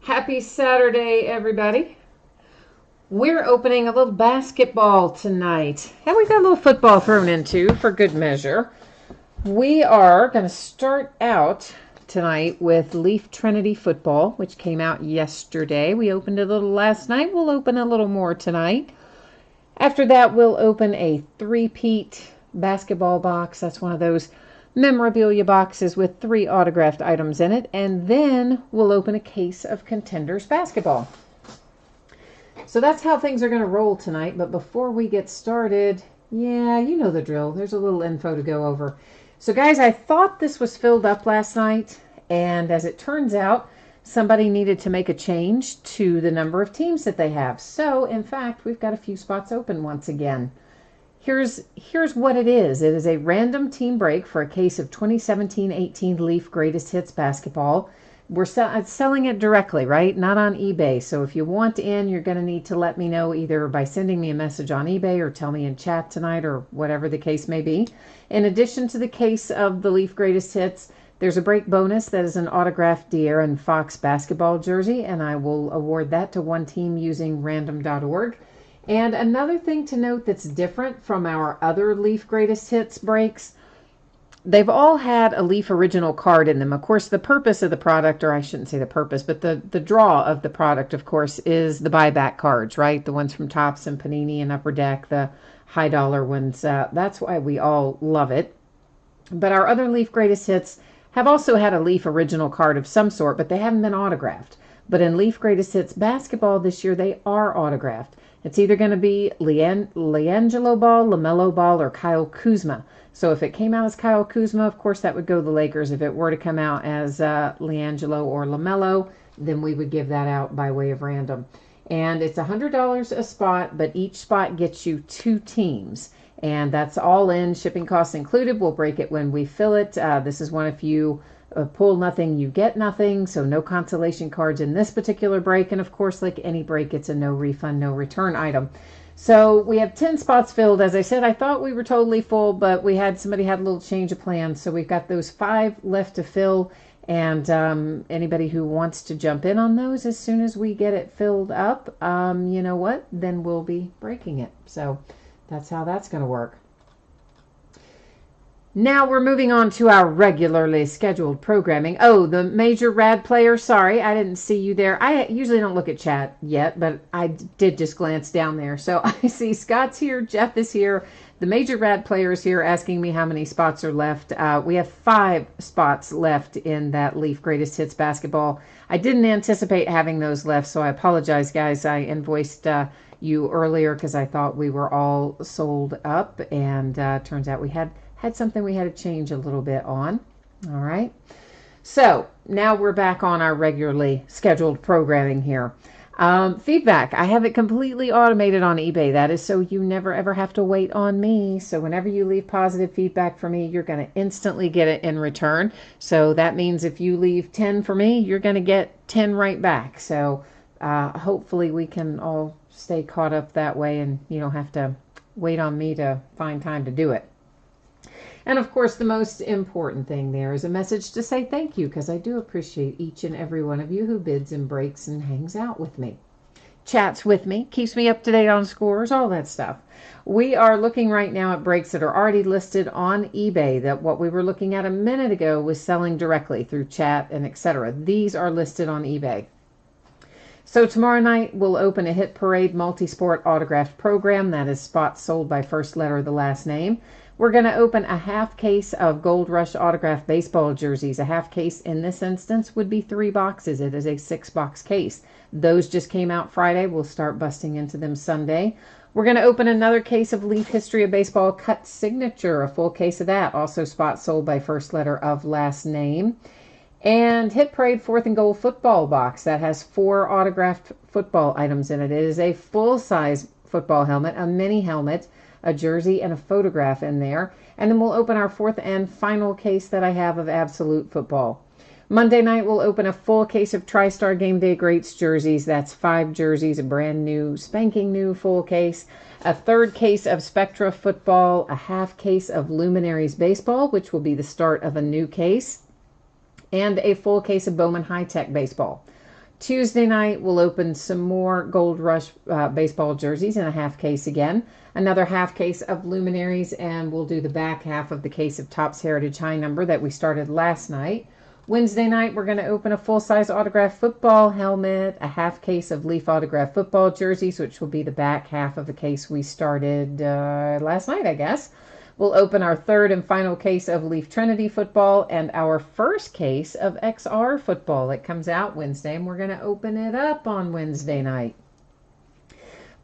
Happy Saturday, everybody. We're opening a little basketball tonight. And we've got a little football thrown in too, for good measure. We are going to start out tonight with Leaf Trinity football, which came out yesterday. We opened a little last night. We'll open a little more tonight. After that, we'll open a three-peat basketball box. That's one of those memorabilia boxes with 3 autographed items in it. And then we'll open a case of Contenders basketball. So that's how things are going to roll tonight. But before we get started, yeah, you know the drill. There's a little info to go over. So guys, I thought this was filled up last night. And as it turns out, somebody needed to make a change to the number of teams that they have. So, in fact, we've got a few spots open once again. Here's what it is. It is a random team break for a case of 2017-18 Leaf Greatest Hits basketball. We're selling it directly, right? Not on eBay. So if you want in, you're going to need to let me know either by sending me a message on eBay or tell me in chat tonight or whatever the case may be. In addition to the case of the Leaf Greatest Hits, there's a break bonus that is an autographed De'Aaron Fox basketball jersey, and I will award that to one team using random.org. And another thing to note that's different from our other Leaf Greatest Hits breaks, they've all had a Leaf original card in them. Of course, the purpose of the product, or I shouldn't say the purpose, but the draw of the product, of course, is the buyback cards, right? The ones from Topps and Panini and Upper Deck, the high dollar ones. That's why we all love it. But our other Leaf Greatest Hits have also had a Leaf original card of some sort, but they haven't been autographed. But in Leaf Greatest Hits basketball this year, they are autographed. It's either going to be LiAngelo Ball, LaMelo Ball, or Kyle Kuzma. So if it came out as Kyle Kuzma, of course, that would go to the Lakers. If it were to come out as LiAngelo or LaMelo, then we would give that out by way of random. And it's $100 a spot, but each spot gets you 2 teams. And that's all in, shipping costs included. We'll break it when we fill it. This is one if you pull nothing, you get nothing. So no consolation cards in this particular break. And of course, like any break, it's a no refund, no return item. So we have 10 spots filled. As I said, I thought we were totally full, but somebody had a little change of plans. So we've got those 5 left to fill. And anybody who wants to jump in on those as soon as we get it filled up, you know what? Then we'll be breaking it. So that's how that's going to work. Now we're moving on to our regularly scheduled programming. Oh, the major rad player. Sorry, I didn't see you there. I usually don't look at chat yet, but I did just glance down there. So I see Scott's here, Jeff is here, the major rad player is here asking me how many spots are left. We have 5 spots left in that Leaf Greatest Hits basketball. I didn't anticipate having those left, so I apologize, guys. I invoiced you earlier because I thought we were all sold up, and turns out we had something we had to change a little bit on. All right. So now we're back on our regularly scheduled programming here. Feedback. I have it completely automated on eBay. That is so you never ever have to wait on me. So whenever you leave positive feedback for me, you're going to instantly get it in return. So that means if you leave 10 for me, you're going to get 10 right back. So hopefully we can all stay caught up that way and you don't have to wait on me to find time to do it. And of course, the most important thing there is a message to say thank you, because I do appreciate each and every one of you who bids and breaks and hangs out with me, chats with me, keeps me up to date on scores, all that stuff. We are looking right now at breaks that are already listed on eBay. That what we were looking at a minute ago was selling directly through chat and etc. These are listed on eBay. So tomorrow night, we'll open a Hit Parade multi-sport autographed program. That is spots sold by first letter of the last name. We're going to open a half case of Gold Rush autographed baseball jerseys. A half case in this instance would be 3 boxes. It is a 6-box case. Those just came out Friday. We'll start busting into them Sunday. We're going to open another case of Leaf History of Baseball cut signature, a full case of that. Also spots sold by first letter of last name. And Hit Parade 4th and Goal football box that has 4 autographed football items in it. It is a full-size football helmet, a mini helmet, a jersey, and a photograph in there. And then we'll open our 4th and final case that I have of Absolute Football. Monday night, we'll open a full case of TriStar Game Day Greats jerseys. That's 5 jerseys, a brand new, spanking new full case. A 3rd case of Spectra Football, a half case of Luminaries Baseball, which will be the start of a new case, and a full case of Bowman High Tech Baseball. Tuesday night, we'll open some more Gold Rush baseball jerseys in a half case again. Another half case of luminaries, and we'll do the back half of the case of Topps Heritage High Number that we started last night. Wednesday night, we're going to open a full-size autographed football helmet, a half case of Leaf autographed football jerseys, which will be the back half of the case we started last night, I guess. We'll open our third and final case of Leaf Trinity football and our first case of XR football. It comes out Wednesday, and we're going to open it up on Wednesday night.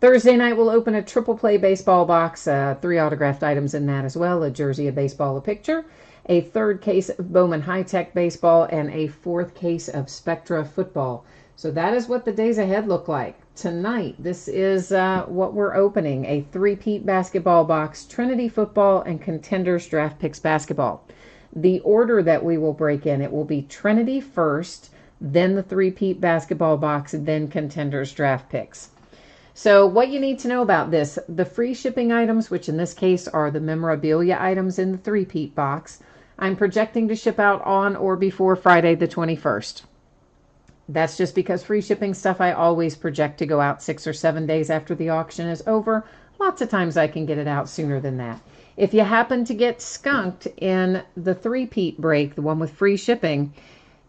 Thursday night, we'll open a triple play baseball box, 3 autographed items in that as well, a jersey, a baseball, a picture, a third case of Bowman High-Tech baseball, and a fourth case of Spectra football. So that is what the days ahead look like. Tonight, this is what we're opening, a 3-peat basketball box, Trinity football, and Contenders Draft Picks basketball. The order that we will break in, it will be Trinity first, then the 3-peat basketball box, then Contenders Draft Picks. So what you need to know about this, the free shipping items, which in this case are the memorabilia items in the 3-peat box, I'm projecting to ship out on or before Friday the 21st. That's just because free shipping stuff I always project to go out 6 or 7 days after the auction is over. Lots of times I can get it out sooner than that. If you happen to get skunked in the 3-peat break, the one with free shipping,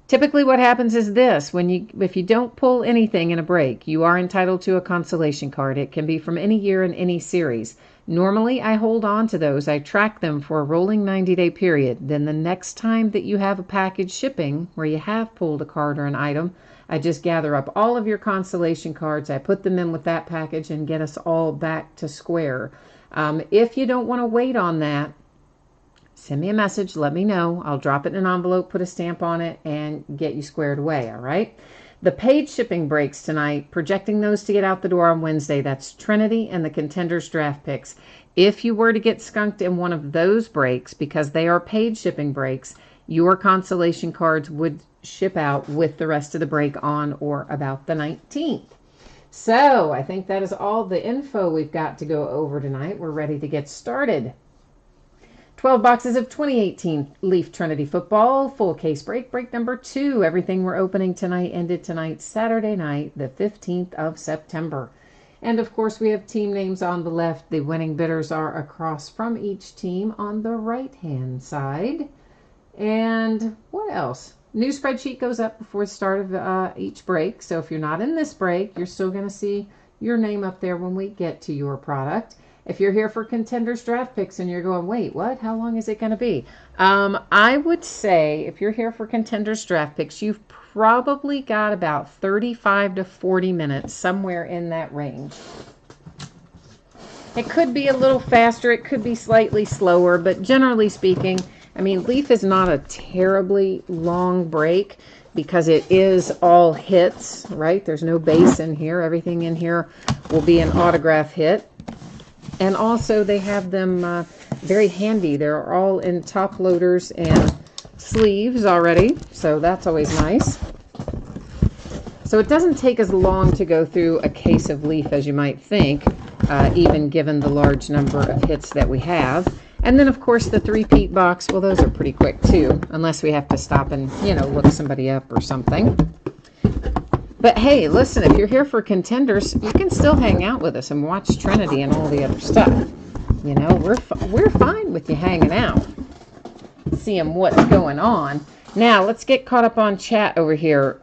typically what happens is this: if you don't pull anything in a break, you are entitled to a consolation card. It can be from any year in any series. Normally, I hold on to those. I track them for a rolling 90-day period. Then the next time that you have a package shipping where you have pulled a card or an item, I just gather up all of your consolation cards. I put them in with that package and get us all back to square. If you don't want to wait on that, send me a message. Let me know. I'll drop it in an envelope, put a stamp on it, and get you squared away, all right? The paid shipping breaks tonight, projecting those to get out the door on Wednesday. That's Trinity and the Contenders Draft Picks. If you were to get skunked in one of those breaks, because they are paid shipping breaks, your consolation cards would ship out with the rest of the break on or about the 19th. So I think that is all the info we've got to go over tonight. We're ready to get started. 12 boxes of 2018 Leaf Trinity football, full case break number 2. Everything we're opening tonight ended tonight, Saturday night, the 15th of September. And of course, we have team names on the left. The winning bidders are across from each team on the right-hand side. And what else? New spreadsheet goes up before the start of each break. So if you're not in this break, you're still going to see your name up there when we get to your product. If you're here for Contenders Draft Picks and you're going, wait, what? How long is it going to be? I would say if you're here for Contenders Draft Picks, you've probably got about 35 to 40 minutes, somewhere in that range. It could be a little faster. It could be slightly slower. But generally speaking, I mean, Leaf is not a terribly long break because it is all hits, right? There's no base in here. Everything in here will be an autograph hit. And also they have them very handy. They're all in top loaders and sleeves already, so that's always nice. So it doesn't take as long to go through a case of Leaf as you might think, even given the large number of hits that we have. And then, of course, the 3-peat box, well, those are pretty quick, too, unless we have to stop and, look somebody up or something. But hey, listen, if you're here for Contenders, you can still hang out with us and watch Trinity and all the other stuff. We're fine with you hanging out, seeing what's going on. Now, let's get caught up on chat over here.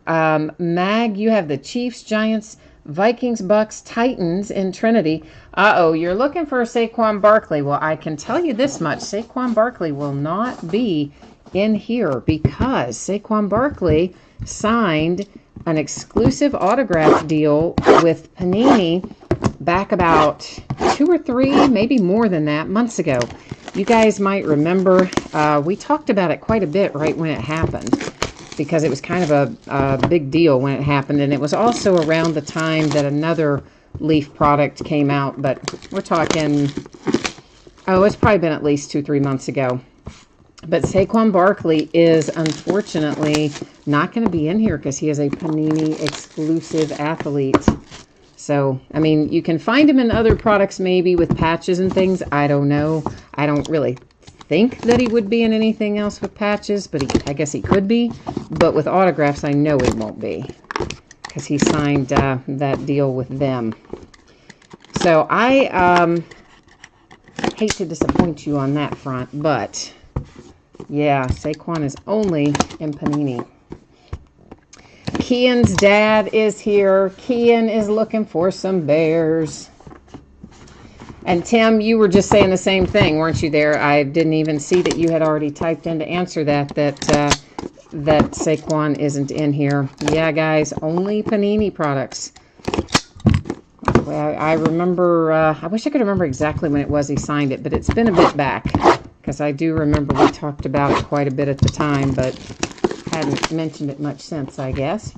Mag, you have the Chiefs, Giants, Vikings, Bucks, Titans in Trinity. Uh-oh, you're looking for Saquon Barkley. Well, I can tell you this much. Saquon Barkley will not be in here because Saquon Barkley signed an exclusive autograph deal with Panini back about 2 or 3, maybe more than that, months ago. You guys might remember we talked about it quite a bit right when it happened because it was kind of a big deal when it happened, and it was also around the time that another Leaf product came out, but we're talking, it's probably been at least 2-3 months ago. But Saquon Barkley is unfortunately not going to be in here because he is a Panini exclusive athlete. So, I mean, you can find him in other products maybe with patches and things. I don't know. I don't really think that he would be in anything else with patches, but I guess he could be. But with autographs, I know he won't be because he signed that deal with them. So I hate to disappoint you on that front, but yeah, Saquon is only in Panini. Kian's dad is here. Kian is looking for some bears. And Tim, you were just saying the same thing, weren't you there? I didn't even see that you had already typed in to answer that Saquon isn't in here. Yeah, guys, only Panini products. Well, I remember, I wish I could remember exactly when it was he signed it, but it's been a bit back, because I do remember we talked about it quite a bit at the time, but hadn't mentioned it much since, I guess.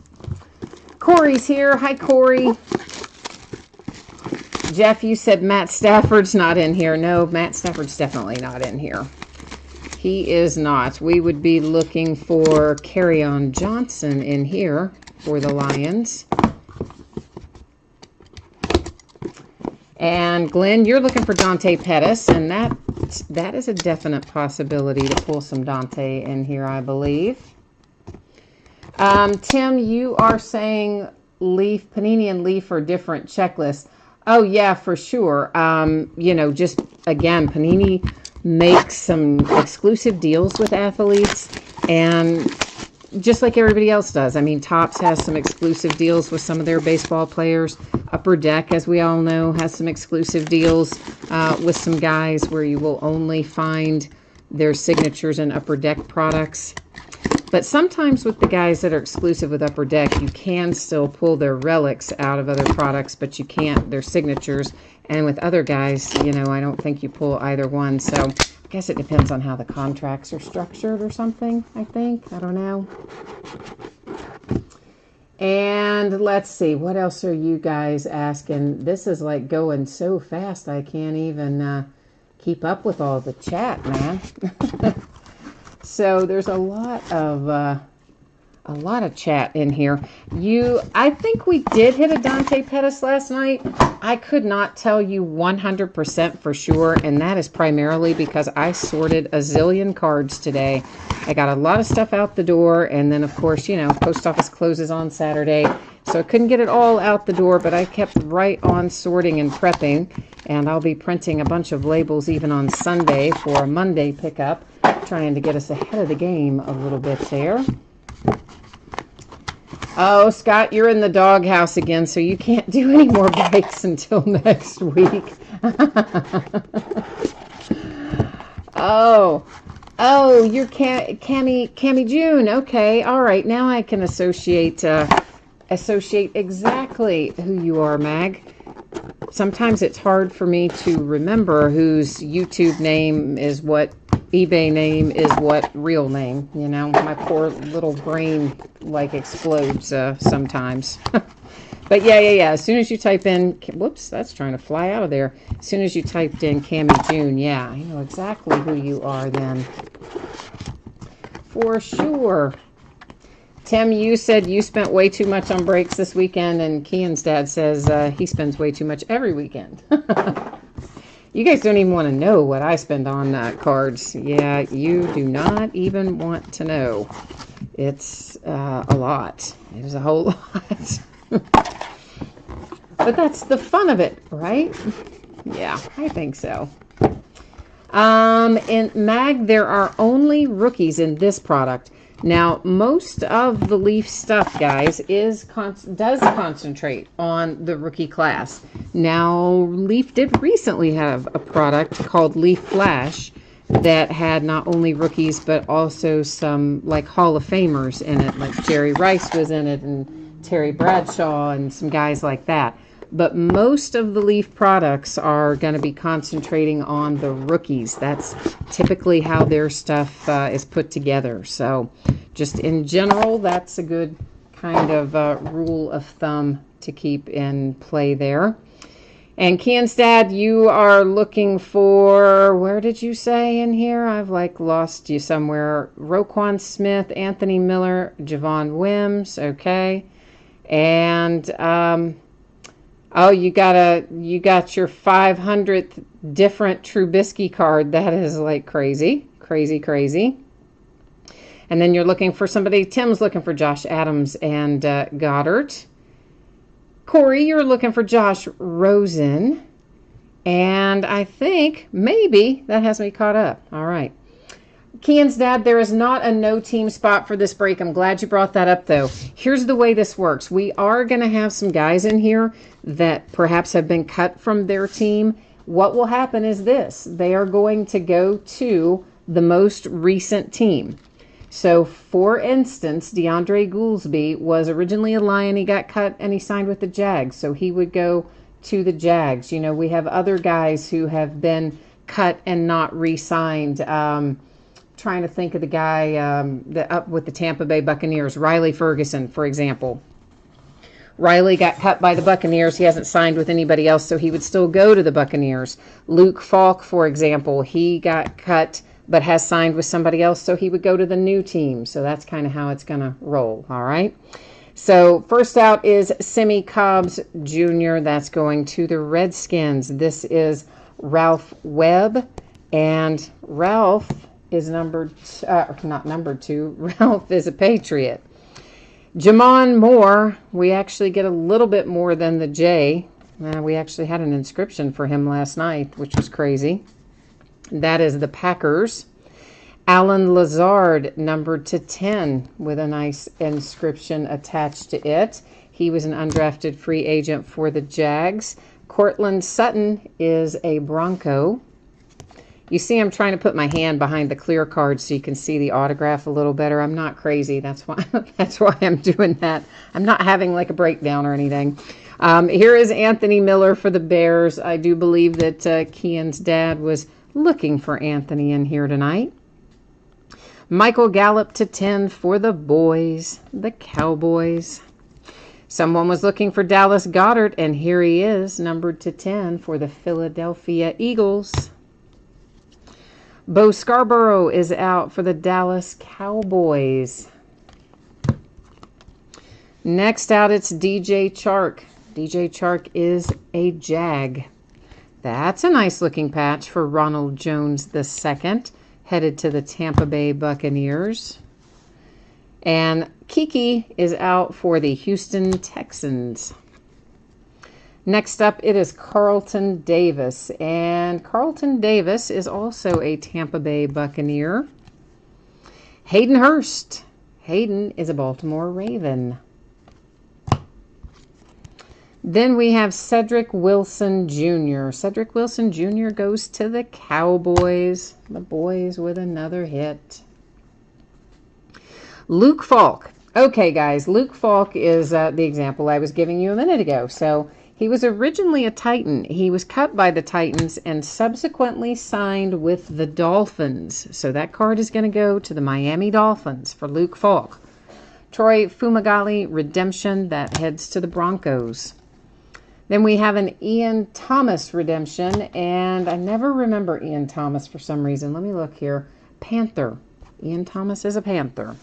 Corey's here. Hi, Corey. Jeff, you said Matt Stafford's not in here. No, Matt Stafford's definitely not in here. He is not. We would be looking for Kerryon Johnson in here for the Lions. And Glenn, you're looking for Dante Pettis, and that is a definite possibility to pull some Dante in here, I believe. Tim, you are saying Leaf, Panini and Leaf are different checklists. Oh, yeah, for sure. You know, just, again, Panini makes some exclusive deals with athletes, and just like everybody else does. I mean, Topps has some exclusive deals with some of their baseball players. Upper Deck, as we all know, has some exclusive deals with some guys where you will only find their signatures in Upper Deck products. But sometimes with the guys that are exclusive with Upper Deck, you can still pull their relics out of other products, but you can't their signatures. And with other guys, you know, I don't think you pull either one. So I guess it depends on how the contracts are structured or something, I think. I don't know. And let's see, what else are you guys asking? This is like going so fast, I can't even keep up with all the chat, man. So there's a lot of chat in here. I think we did hit a Dante Pettis last night. I could not tell you 100% for sure, and that is primarily because I sorted a zillion cards today. I got a lot of stuff out the door, and then, of course, you know, post office closes on Saturday, so I couldn't get it all out the door, but I kept right on sorting and prepping, and I'll be printing a bunch of labels even on Sunday for a Monday pickup, trying to get us ahead of the game a little bit there. Oh, Scott, you're in the doghouse again, so you can't do any more breaks until next week. Oh, you're Cammy June. Okay, all right. Now I can associate exactly who you are, Mag. Sometimes it's hard for me to remember whose YouTube name is what, eBay name is what real name. You know, my poor little brain like explodes sometimes. But yeah. As soon as you type in, whoops, that's trying to fly out of there. As soon as you typed in Cammy June, yeah, I know exactly who you are then. For sure. Tim, you said you spent way too much on breaks this weekend, and Kian's dad says he spends way too much every weekend. You guys don't even want to know what I spend on cards. Yeah, you do not even want to know. It's a lot. It is a whole lot. But that's the fun of it, right? Yeah, I think so. In Mag, there are only rookies in this product. Now, most of the Leaf stuff, guys, does concentrate on the rookie class. Now, Leaf did recently have a product called Leaf Flash that had not only rookies, but also some, like, Hall of Famers in it. Like Jerry Rice was in it, and Terry Bradshaw, and some guys like that. But most of the Leaf products are going to be concentrating on the rookies. That's typically how their stuff is put together. So just in general, that's a good kind of rule of thumb to keep in play there. And Kian's dad, you are looking for, where did you say in here? I've like lost you somewhere. Roquan Smith, Anthony Miller, Javon Wims, okay. And oh, you got your 500th different Trubisky card. That is like crazy. And then you're looking for somebody. Tim's looking for Josh Adams and Goddard. Corey, you're looking for Josh Rosen. And I think maybe that has me caught up. All right. Kian's dad, there is not a no team spot for this break. I'm glad you brought that up, though. Here's the way this works. We are going to have some guys in here that perhaps have been cut from their team. What will happen is this. They are going to go to the most recent team. So, for instance, DeAndre Goolsby was originally a Lion. He got cut and he signed with the Jags. So, he would go to the Jags. You know, we have other guys who have been cut and not re-signed. Trying to think of the guy up with the Tampa Bay Buccaneers, Riley Ferguson, for example. Riley got cut by the Buccaneers. He hasn't signed with anybody else, so he would still go to the Buccaneers. Luke Falk, for example, he got cut but has signed with somebody else, so he would go to the new team. So that's kind of how it's going to roll, all right? So first out is Simi Cobbs Jr. That's going to the Redskins. This is Ralph Webb, and Ralph is not numbered 2. Ralph is a Patriot. Jamon Moore, we actually get a little bit more than the J. We actually had an inscription for him last night, which was crazy. That is the Packers. Alan Lazard, numbered to 10, with a nice inscription attached to it. He was an undrafted free agent for the Jags. Cortland Sutton is a Bronco. You see, I'm trying to put my hand behind the clear card so you can see the autograph a little better. I'm not crazy. That's why I'm doing that. I'm not having like a breakdown or anything. Here is Anthony Miller for the Bears. I do believe that Kian's dad was looking for Anthony in here tonight. Michael Gallup to 10 for the boys, the Cowboys. Someone was looking for Dallas Goedert, and here he is, numbered to 10 for the Philadelphia Eagles. Bo Scarborough is out for the Dallas Cowboys. Next out, it's DJ Chark. DJ Chark is a Jag. That's a nice looking patch for Ronald Jones II, headed to the Tampa Bay Buccaneers. And Kiki is out for the Houston Texans. Next up, it is Carlton Davis. And Carlton Davis is also a Tampa Bay Buccaneer. Hayden Hurst. Hayden is a Baltimore Raven. Then we have Cedric Wilson Jr. Cedric Wilson Jr. goes to the Cowboys. The boys with another hit. Luke Falk. Okay, guys, Luke Falk is the example I was giving you a minute ago. So he was originally a Titan. He was cut by the Titans and subsequently signed with the Dolphins. So that card is going to go to the Miami Dolphins for Luke Falk. Troy Fumagalli Redemption, that heads to the Broncos. Then we have an Ian Thomas redemption, and I never remember Ian Thomas for some reason. Let me look here. Panther. Ian Thomas is a Panther.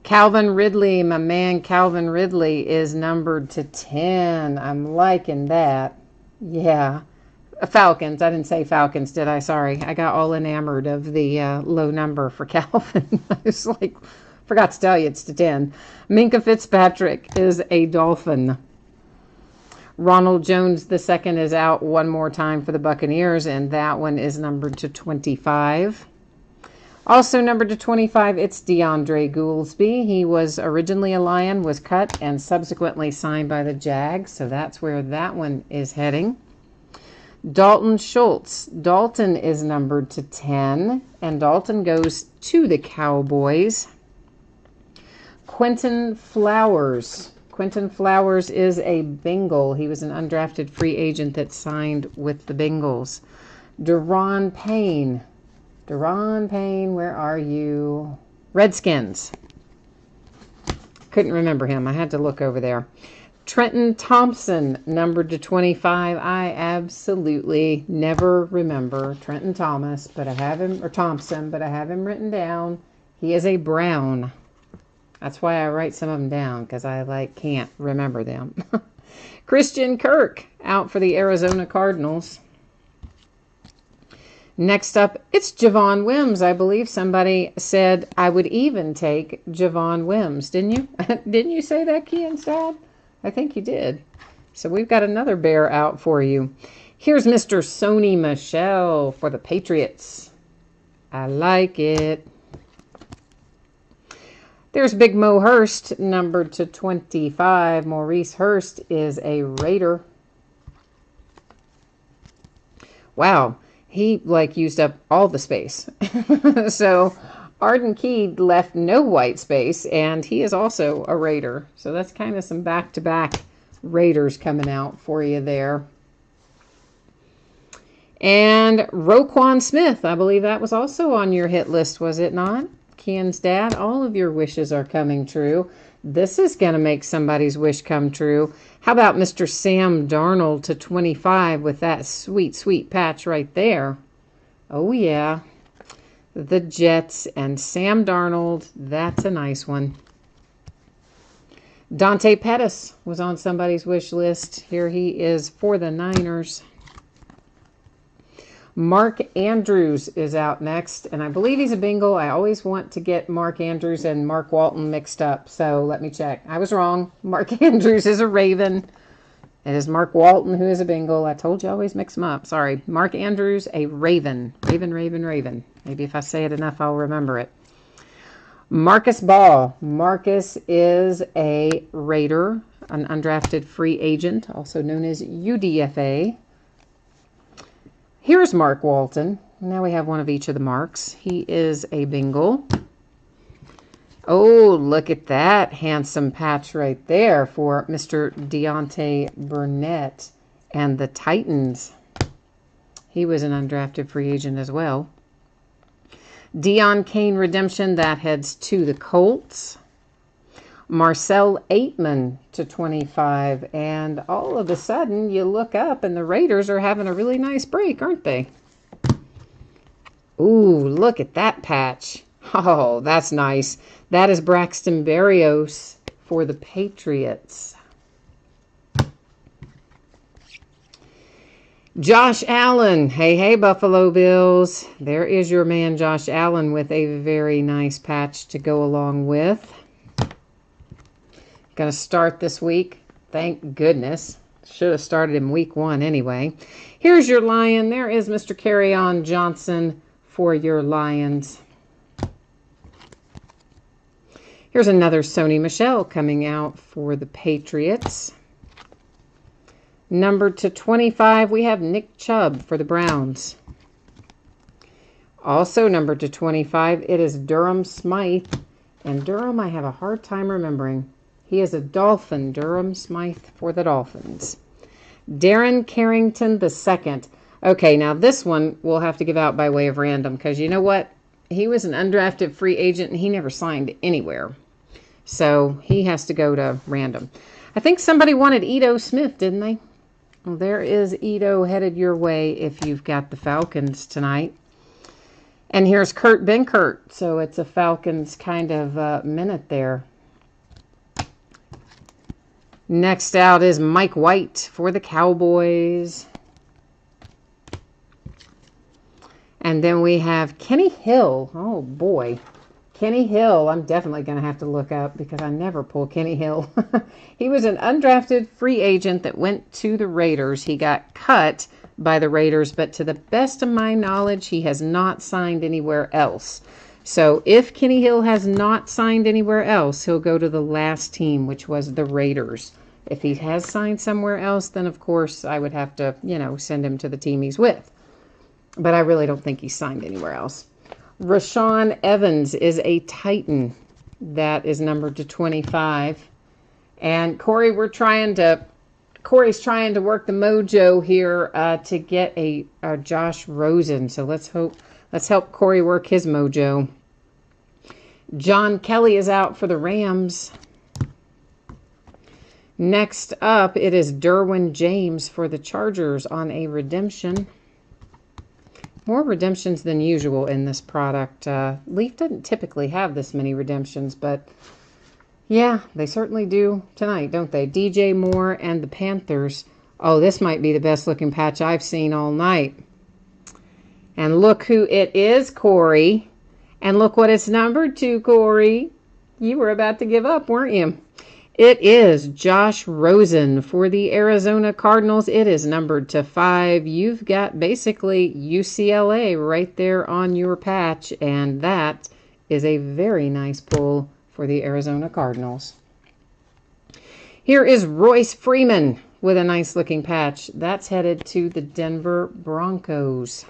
Calvin Ridley, my man Calvin Ridley, is numbered to 10. I'm liking that. Yeah. Falcons. I didn't say Falcons, did I? Sorry. I got all enamored of the low number for Calvin. I was like, forgot to tell you it's to 10. Minka Fitzpatrick is a Dolphin. Ronald Jones II is out one more time for the Buccaneers, and that one is numbered to 25. Also numbered to 25, it's DeAndre Goolsby. He was originally a Lion, was cut, and subsequently signed by the Jags, so that's where that one is heading. Dalton Schultz. Dalton is numbered to 10, and Dalton goes to the Cowboys. Quentin Flowers. Quentin Flowers is a Bengal. He was an undrafted free agent that signed with the Bengals. Deron Payne. Deron Payne, where are you? Redskins. Couldn't remember him. I had to look over there. Trenton Thompson, numbered to 25. I absolutely never remember Trenton Thomas, but I have him, or Thompson, but I have him written down. He is a Brown. That's why I write some of them down, because I can't remember them. Christian Kirk, out for the Arizona Cardinals. Next up, it's Javon Wims. I believe somebody said I would even take Javon Wims. Didn't you? Didn't you say that, Kian's dad? I think you did. So we've got another bear out for you. Here's Mr. Sony Michel for the Patriots. I like it. There's Big Mo Hurst, numbered to 25. Maurice Hurst is a Raider. Wow, he used up all the space. So Arden Key left no white space, and he is also a Raider. So that's kind of some back-to-back Raiders coming out for you there. And Roquan Smith, I believe that was also on your hit list, was it not? Kian's dad, all of your wishes are coming true. This is going to make somebody's wish come true. How about Mr. Sam Darnold to 25 with that sweet, sweet patch right there? Oh, yeah. The Jets and Sam Darnold. That's a nice one. Dante Pettis was on somebody's wish list. Here he is for the Niners. Mark Andrews is out next, and I believe he's a Bengal. I always want to get Mark Andrews and Mark Walton mixed up, so let me check. I was wrong. Mark Andrews is a Raven. It is Mark Walton who is a Bengal. I told you I always mix them up. Sorry. Mark Andrews, a Raven. Raven, Raven, Raven. Maybe if I say it enough, I'll remember it. Marcus Ball. Marcus is a Raider, an undrafted free agent, also known as UDFA. Here's Mark Walton. Now we have one of each of the Marks. He is a Bengal. Oh, look at that handsome patch right there for Mr. Deontay Burnett and the Titans. He was an undrafted free agent as well. Deion Kane redemption, that heads to the Colts. Marcel Aitman to 25. And all of a sudden, you look up and the Raiders are having a really nice break, aren't they? Ooh, look at that patch. Oh, that's nice. That is Braxton Berrios for the Patriots. Josh Allen. Hey, hey, Buffalo Bills. There is your man, Josh Allen, with a very nice patch to go along with. Going to start this week. Thank goodness. Should have started in week 1 anyway. Here's your Lion. There is Mr. Kerryon Johnson for your Lions. Here's another Sony Michel coming out for the Patriots. Numbered to 25, we have Nick Chubb for the Browns. Also numbered to 25, it is Durham Smythe. And Durham, I have a hard time remembering. He is a Dolphin, Durham Smythe for the Dolphins. Darren Carrington II. Okay, now this one we'll have to give out by way of random because you know what? He was an undrafted free agent and he never signed anywhere. So he has to go to random. I think somebody wanted Ito Smith, didn't they? Well, there is Ito headed your way if you've got the Falcons tonight. And here's Kurt Benkert. So it's a Falcons kind of minute there. Next out is Mike White for the Cowboys. And then we have Kenny Hill. Oh, boy. Kenny Hill, I'm definitely going to have to look up because I never pull Kenny Hill. He was an undrafted free agent that went to the Raiders. He got cut by the Raiders, but to the best of my knowledge, he has not signed anywhere else. So if Kenny Hill has not signed anywhere else, he'll go to the last team, which was the Raiders. If he has signed somewhere else, then of course I would have to, send him to the team he's with. But I really don't think he's signed anywhere else. Rashawn Evans is a Titan. That is numbered to 25. And Corey's trying to work the mojo here to get a Josh Rosen. So let's help Corey work his mojo. John Kelly is out for the Rams. Next up, it is Derwin James for the Chargers on a redemption. More redemptions than usual in this product. Leaf doesn't typically have this many redemptions, but yeah, they certainly do tonight, don't they? DJ Moore and the Panthers. Oh, this might be the best looking patch I've seen all night. And look who it is, Corey. And look what it's numbered to, Corey. You were about to give up, weren't you? It is Josh Rosen for the Arizona Cardinals. It is numbered to 5. You've got basically UCLA right there on your patch, and that is a very nice pull for the Arizona Cardinals. Here is Royce Freeman with a nice looking patch. That's headed to the Denver Broncos.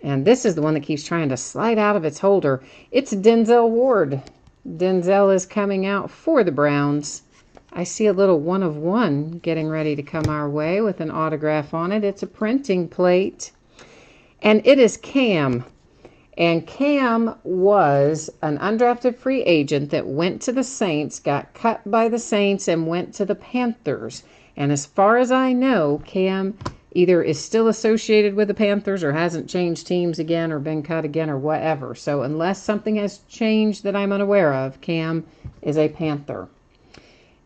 And this is the one that keeps trying to slide out of its holder. It's Denzel Ward. Denzel is coming out for the Browns. I see a little 1 of 1 getting ready to come our way with an autograph on it. It's a printing plate. And it is Cam. And Cam was an undrafted free agent that went to the Saints, got cut by the Saints, and went to the Panthers. And as far as I know, Cam either is still associated with the Panthers or hasn't changed teams again or been cut again or whatever. So unless something has changed that I'm unaware of, Cam is a Panther.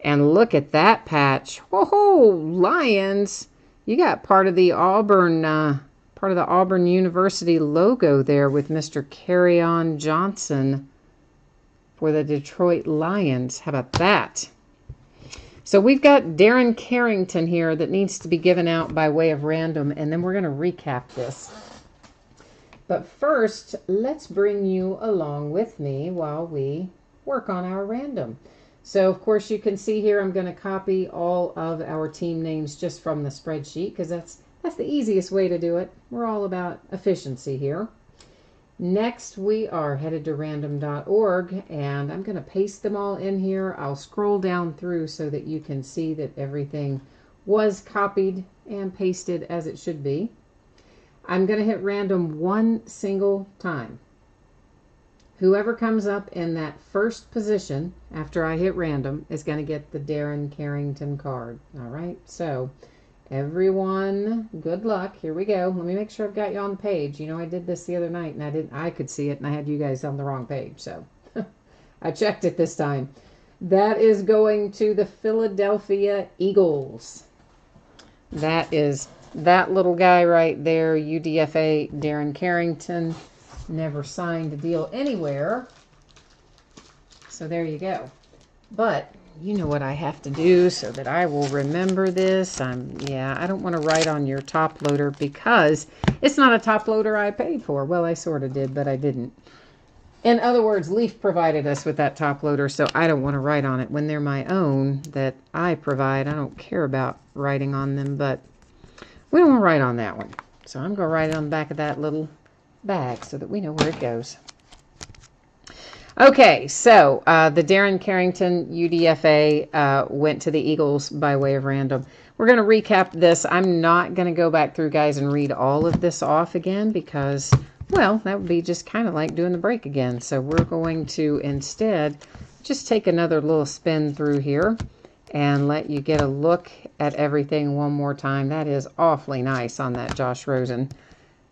And look at that patch. Whoa, Lions. You got part of the Auburn University logo there with Mr. Kerryon Johnson for the Detroit Lions. How about that? So we've got Darren Carrington here that needs to be given out by way of random, and then we're going to recap this. But first, let's bring you along with me while we work on our random. So, of course, you can see here I'm going to copy all of our team names just from the spreadsheet because that's the easiest way to do it. We're all about efficiency here. Next, we are headed to random.org, and I'm going to paste them all in here. I'll scroll down through so that you can see that everything was copied and pasted as it should be. I'm going to hit random one single time. Whoever comes up in that first position after I hit random is going to get the Darren Carrington card. All right, so everyone, good luck. Here we go. Let me make sure I've got you on the page. You know, I did this the other night, and I could see it, and I had you guys on the wrong page. So I checked it this time. That is going to the Philadelphia Eagles. That is that little guy right there, UDFA Darren Carrington. Never signed a deal anywhere. So there you go. But you know what I have to do so that I will remember this. I don't want to write on your top loader because it's not a top loader I paid for. Well, I sort of did, but I didn't. In other words, Leaf provided us with that top loader, so I don't want to write on it. When they're my own that I provide, I don't care about writing on them, but we don't want to write on that one. So I'm going to write it on the back of that little bag so that we know where it goes. Okay, so the Darren Carrington UDFA went to the Eagles by way of random. We're going to recap this. I'm not going to go back through, guys, and read all of this off again because, well, that would be just kind of like doing the break again. So we're going to instead just take another little spin through here and let you get a look at everything one more time. That is awfully nice on that Josh Rosen.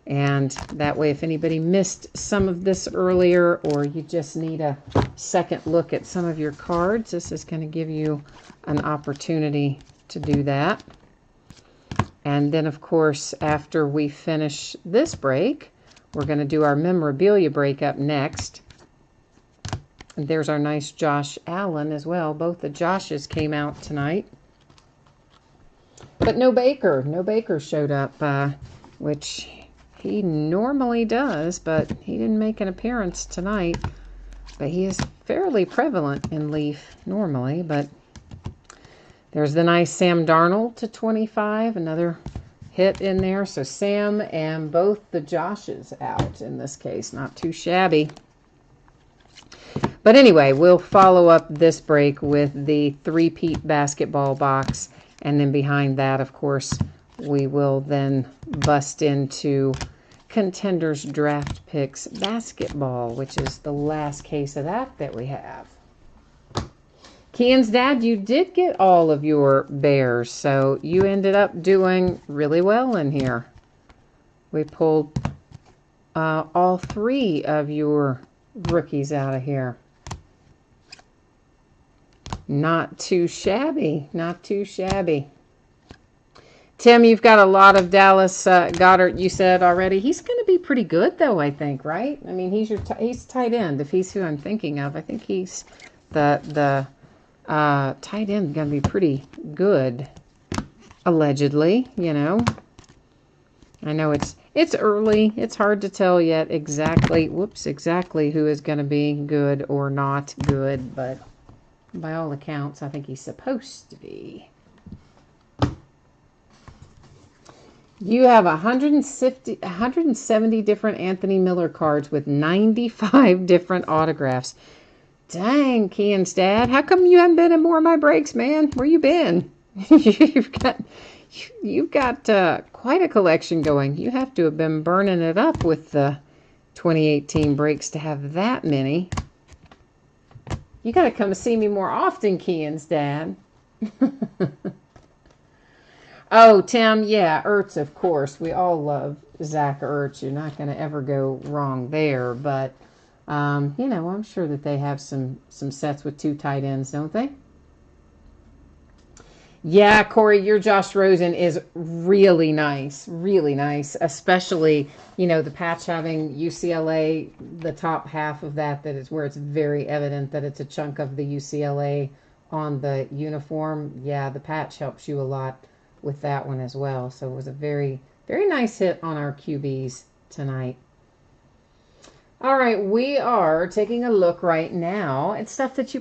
And that way, if anybody missed some of this earlier or you just need a second look at some of your cards, this is going to give you an opportunity to do that. And then, of course, after we finish this break, we're going to do our memorabilia break up next. And there's our nice Josh Allen as well. Both the Joshes came out tonight. But no Baker. No Baker showed up, which he normally does, but he didn't make an appearance tonight. But he is fairly prevalent in Leaf normally. But there's the nice Sam Darnold to 25, another hit in there. So Sam and both the Joshes out in this case. Not too shabby. But anyway, we'll follow up this break with the three-peat basketball box. And then behind that, of course, we will then bust into Contenders Draft Picks Basketball, which is the last case of that we have. Kian's dad, you did get all of your Bears, so you ended up doing really well in here. We pulled all 3 of your rookies out of here. Not too shabby, not too shabby. Tim, you've got a lot of Dallas Goedert, you said already. He's going to be pretty good, though, I think, right? I mean, he's tight end. If he's who I'm thinking of, I think he's The tight end going to be pretty good, allegedly, you know. I know it's early. It's hard to tell yet exactly who is going to be good or not good, but by all accounts, I think he's supposed to be. You have 170 different Anthony Miller cards with 95 different autographs. Dang, Kian's dad. How come you haven't been in more of my breaks, man? Where you been? You've got quite a collection going. You have to have been burning it up with the 2018 breaks to have that many. You got to come see me more often, Kian's dad. Oh, Tim, yeah, Ertz, of course. We all love Zach Ertz. You're not going to ever go wrong there. But, you know, I'm sure that they have some sets with 2 tight ends, don't they? Yeah, Corey, your Josh Rosen is really nice, especially, you know, the patch having UCLA, the top half of that is where it's very evident that it's a chunk of the UCLA on the uniform. Yeah, the patch helps you a lot with that one as well. So it was a very, very nice hit on our QBs tonight. All right, we are taking a look right now at stuff that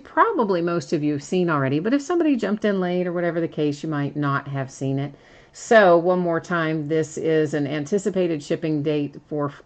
most of you have seen already, but if somebody jumped in late or whatever the case, you might not have seen it. So one more time, this is an anticipated shipping date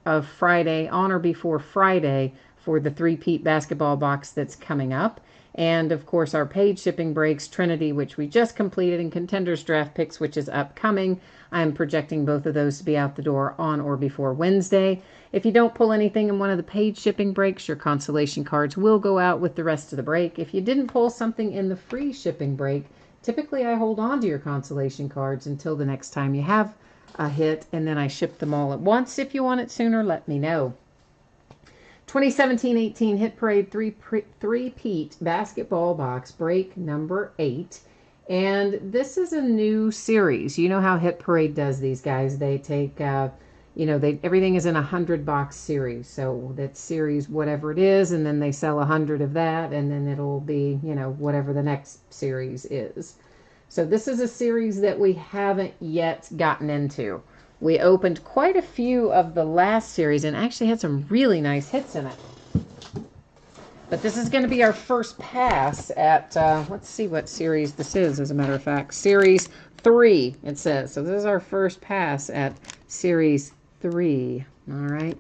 of Friday, on or before Friday, for the 3-peat basketball box that's coming up. And, of course, our paid shipping breaks, Trinity, which we just completed, and Contenders Draft Picks, which is upcoming. I'm projecting both of those to be out the door on or before Wednesday. If you don't pull anything in one of the paid shipping breaks, your consolation cards will go out with the rest of the break. If you didn't pull something in the free shipping break, typically I hold on to your consolation cards until the next time you have a hit, and then I ship them all at once. If you want it sooner, let me know. 2017-18 Hit Parade 3-peat basketball box break number 8. And this is a new series. You know how Hit Parade does these, guys. They take, you know, everything is in a 100-box series. So that series, whatever it is, and then they sell 100 of that, and then it'll be, you know, whatever the next series is. So this is a series that we haven't yet gotten into. We opened quite a few of the last series and actually had some really nice hits in it. But this is going to be our first pass at, let's see what series this is, as a matter of fact. Series 3, it says. So this is our first pass at Series 3. All right.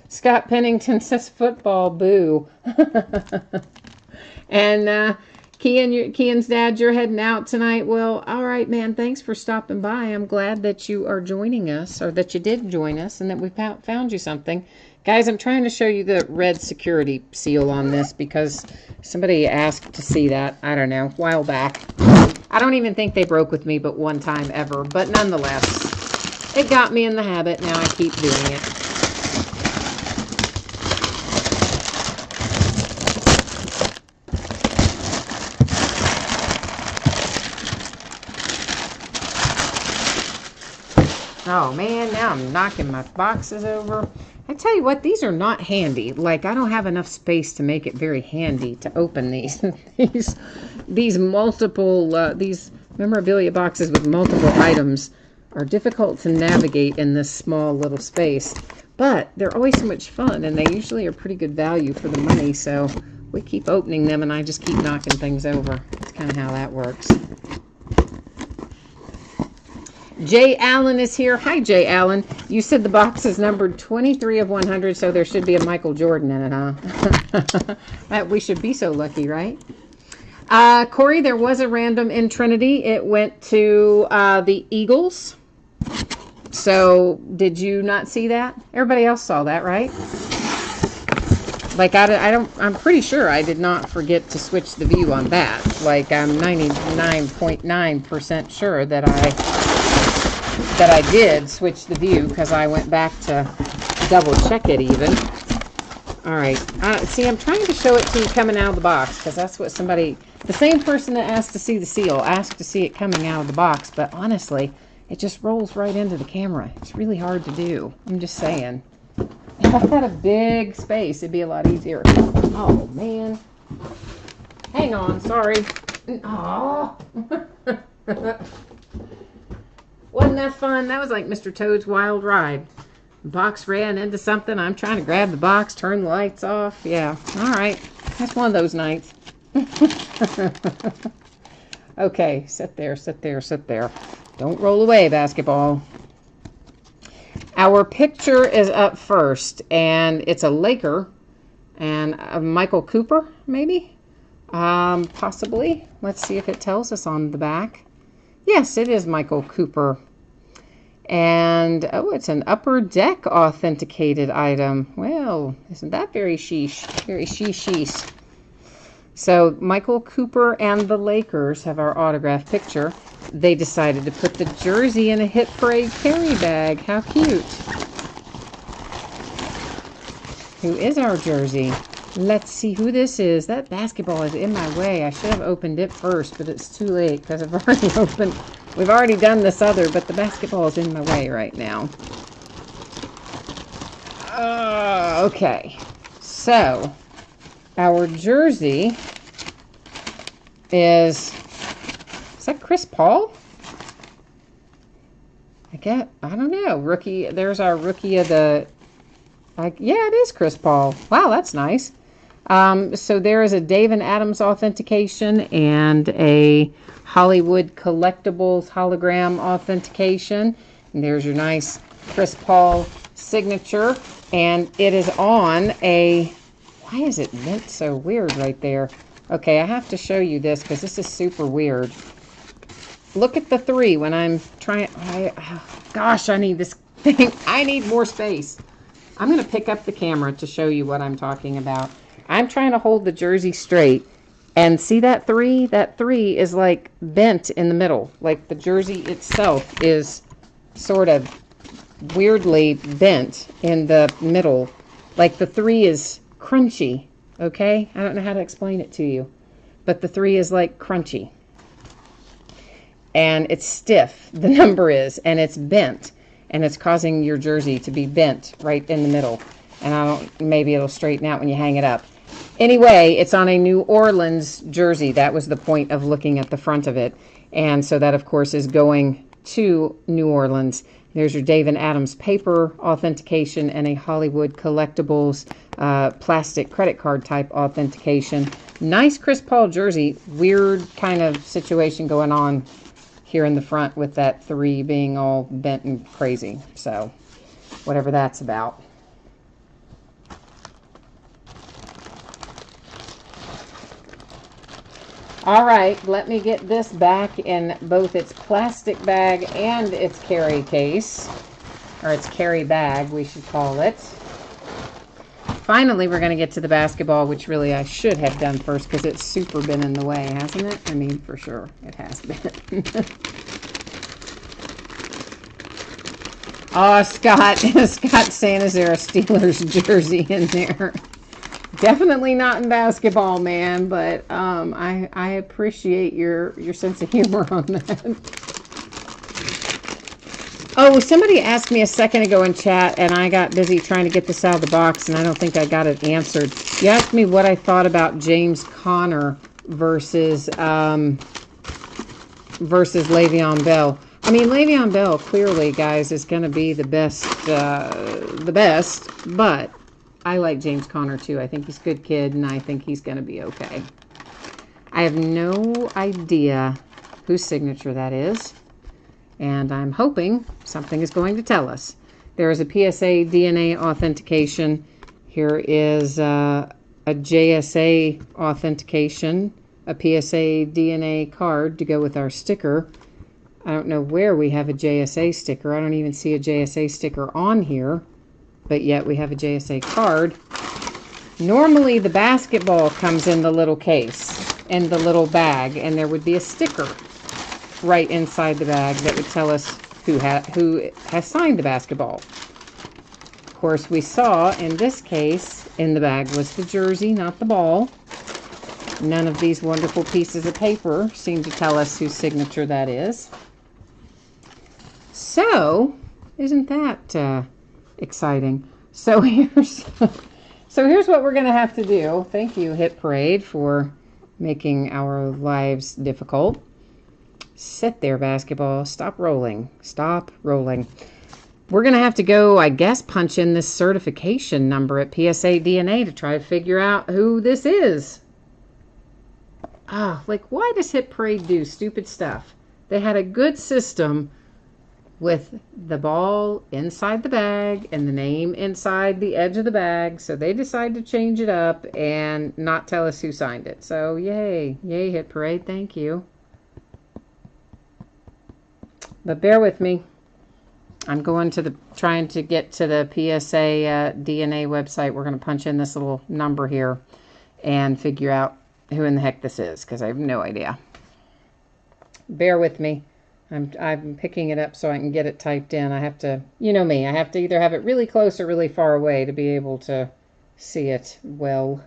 Scott Pennington says football, boo. And Kian's dad, you're heading out tonight. Well, all right, man. Thanks for stopping by. I'm glad that you are joining us, or that you did join us, and that we found you something. Guys, I'm trying to show you the red security seal on this because somebody asked to see that, I don't know, a while back. I don't even think they broke with me but one time ever, but nonetheless, it got me in the habit. Now I keep doing it. Oh man, now I'm knocking my boxes over. I tell you what, these are not handy. Like, I don't have enough space to make it very handy to open these. these memorabilia boxes with multiple items are difficult to navigate in this small little space. But they're always so much fun, and they usually are pretty good value for the money. So we keep opening them, and I just keep knocking things over. That's kind of how that works. Jay Allen is here. Hi, Jay Allen. You said the box is numbered 23 of 100, so there should be a Michael Jordan in it, huh? We should be so lucky, right? Corey, there was a random in Trinity. It went to the Eagles. So, did you not see that? Everybody else saw that, right? Like, I'm pretty sure I did not forget to switch the view on that. Like, I'm 99.9% sure that I did switch the view, because I went back to double check it even. All right. See, I'm trying to show it to you coming out of the box, because that's what the same person that asked to see the seal, asked to see it coming out of the box. But honestly, it just rolls right into the camera. It's really hard to do. I'm just saying. If I had a big space, it'd be a lot easier. Oh, man. Hang on, sorry. Oh. Wasn't that fun? That was like Mr. Toad's Wild Ride. The box ran into something. I'm trying to grab the box, turn the lights off. Yeah, all right. That's one of those nights. Okay, sit there, sit there, sit there. Don't roll away, basketball. Our picture is up first, and it's a Laker and Michael Cooper, maybe? Possibly. Let's see if it tells us on the back. Yes, it is Michael Cooper. And, oh, it's an upper deck authenticated item. Well, isn't that very sheesh? Very sheesh. So, Michael Cooper and the Lakers have our autograph picture. They decided to put the jersey in a Hit Parade carry bag. How cute. Who is our jersey? Let's see who this is. That basketball is in my way. I should have opened it first, but it's too late because I've already opened. We've already done this other, but the basketball is in my way right now. Okay. So, our jersey is that Chris Paul? I don't know. Rookie, there's our rookie of the, yeah, it is Chris Paul. Wow, that's nice. So there is a Dave and Adams authentication and a Hollywood Collectibles hologram authentication. And there's your nice Chris Paul signature. And it is on a, why is it lit so weird right there? Okay, I have to show you this because this is super weird. Look at the 3 when I'm trying. Gosh, I need this thing. I need more space. I'm going to pick up the camera to show you what I'm talking about. I'm trying to hold the jersey straight. And see that 3? That 3 is like bent in the middle. Like the jersey itself is sort of weirdly bent in the middle. Like the 3 is crunchy. Okay? I don't know how to explain it to you. But the 3 is like crunchy. And it's stiff, the number is, and it's bent. And it's causing your jersey to be bent right in the middle. And maybe it'll straighten out when you hang it up. Anyway, it's on a New Orleans jersey. That was the point of looking at the front of it. And so that, of course, is going to New Orleans. There's your Dave and Adams paper authentication and a Hollywood Collectibles plastic credit card type authentication. Nice Chris Paul jersey. Weird kind of situation going on here in the front with that 3 being all bent and crazy. So, whatever that's about. All right, let me get this back in both its plastic bag and its carry case. Or its carry bag, we should call it. Finally, we're going to get to the basketball, which really I should have done first because it's super been in the way, hasn't it? I mean, for sure, it has been. Oh, Scott saying, is there a Steelers jersey in there? Definitely not in basketball, man, but I appreciate your sense of humor on that. Oh, somebody asked me a second ago in chat, and I got busy trying to get this out of the box, and I don't think I got it answered. You asked me what I thought about James Conner versus Le'Veon Bell. I mean, Le'Veon Bell clearly, guys, is going to be the best, but I like James Conner too. I think he's a good kid, and I think he's going to be okay. I have no idea whose signature that is, and I'm hoping something is going to tell us. There is a PSA DNA authentication. Here is a JSA authentication, a PSA DNA card to go with our sticker. I don't know where we have a JSA sticker. I don't even see a JSA sticker on here, but yet we have a JSA card. Normally the basketball comes in the little case, in the little bag, and there would be a sticker right inside the bag that would tell us who has signed the basketball. Of course, we saw in this case, in the bag was the jersey, not the ball. None of these wonderful pieces of paper seem to tell us whose signature that is. So, isn't that exciting? So here's so here's what we're going to have to do. Thank you, Hit Parade, for making our lives difficult. Sit there, basketball. Stop rolling. Stop rolling. We're going to have to go, I guess, punch in this certification number at PSA DNA to try to figure out who this is. Like, why does Hit Parade do stupid stuff? They had a good system with the ball inside the bag and the name inside the edge of the bag, so they decided to change it up and not tell us who signed it. So, yay. Yay, Hit Parade. Thank you. But bear with me. I'm going to trying to get to the PSA DNA website. We're going to punch in this little number here and figure out who in the heck this is, because I have no idea. Bear with me. I'm picking it up so I can get it typed in. I have to, you know me, I have to either have it really close or really far away to be able to see it well.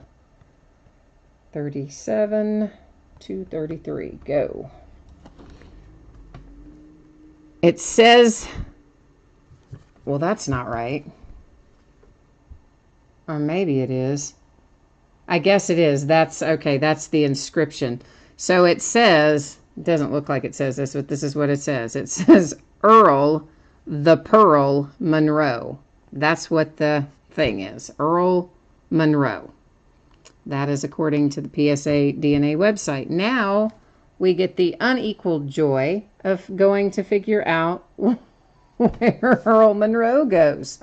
37 to 33. Go. It says, well, that's not right. Or maybe it is. I guess it is. That's okay. That's the inscription. So it says, it doesn't look like it says this, but this is what it says. It says Earl the Pearl Monroe. That's what the thing is. Earl Monroe. That is according to the PSA DNA website. Now we get the unequal joy of going to figure out where Earl Monroe goes.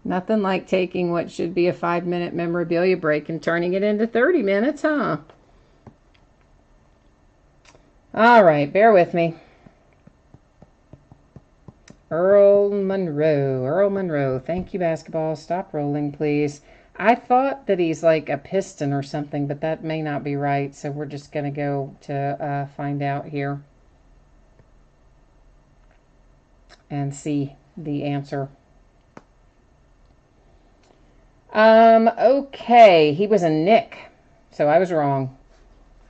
Nothing like taking what should be a 5-minute memorabilia break and turning it into 30 minutes, huh? All right, bear with me. Earl Monroe. Earl Monroe. Thank you, basketball. Stop rolling, please. I thought that he's like a piston or something, but that may not be right. So we're just going to go to find out here and see the answer. Okay. He was a Knick. So I was wrong.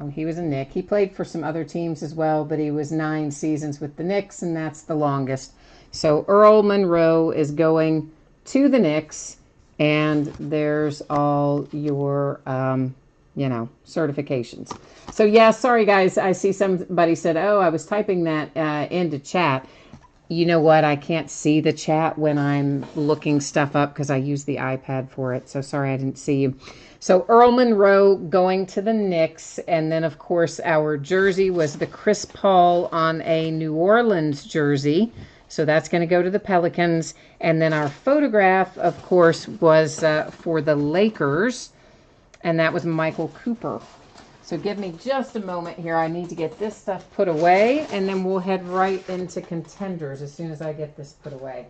Oh, he was a Knick. He played for some other teams as well, but he was 9 seasons with the Knicks, and that's the longest. So Earl Monroe is going to the Knicks, and there's all your, certifications. So, yeah, sorry, guys. I see somebody said, oh, I was typing that into chat. You know what? I can't see the chat when I'm looking stuff up because I use the iPad for it. So, sorry I didn't see you. So Earl Monroe going to the Knicks, and then, of course, our jersey was the Chris Paul on a New Orleans jersey. So that's going to go to the Pelicans. And then our photograph, of course, was for the Lakers, and that was Michael Cooper. So give me just a moment here. I need to get this stuff put away, and then we'll head right into contenders as soon as I get this put away.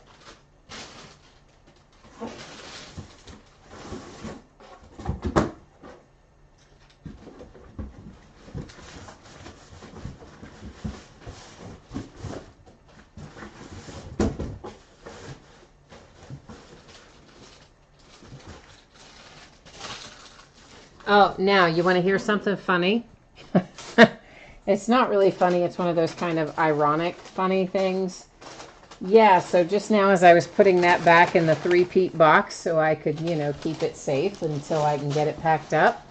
Oh, now you want to hear something funny? It's not really funny. It's one of those kind of ironic, funny things. Yeah, so just now as I was putting that back in the 3-peat box so I could, keep it safe until I can get it packed up.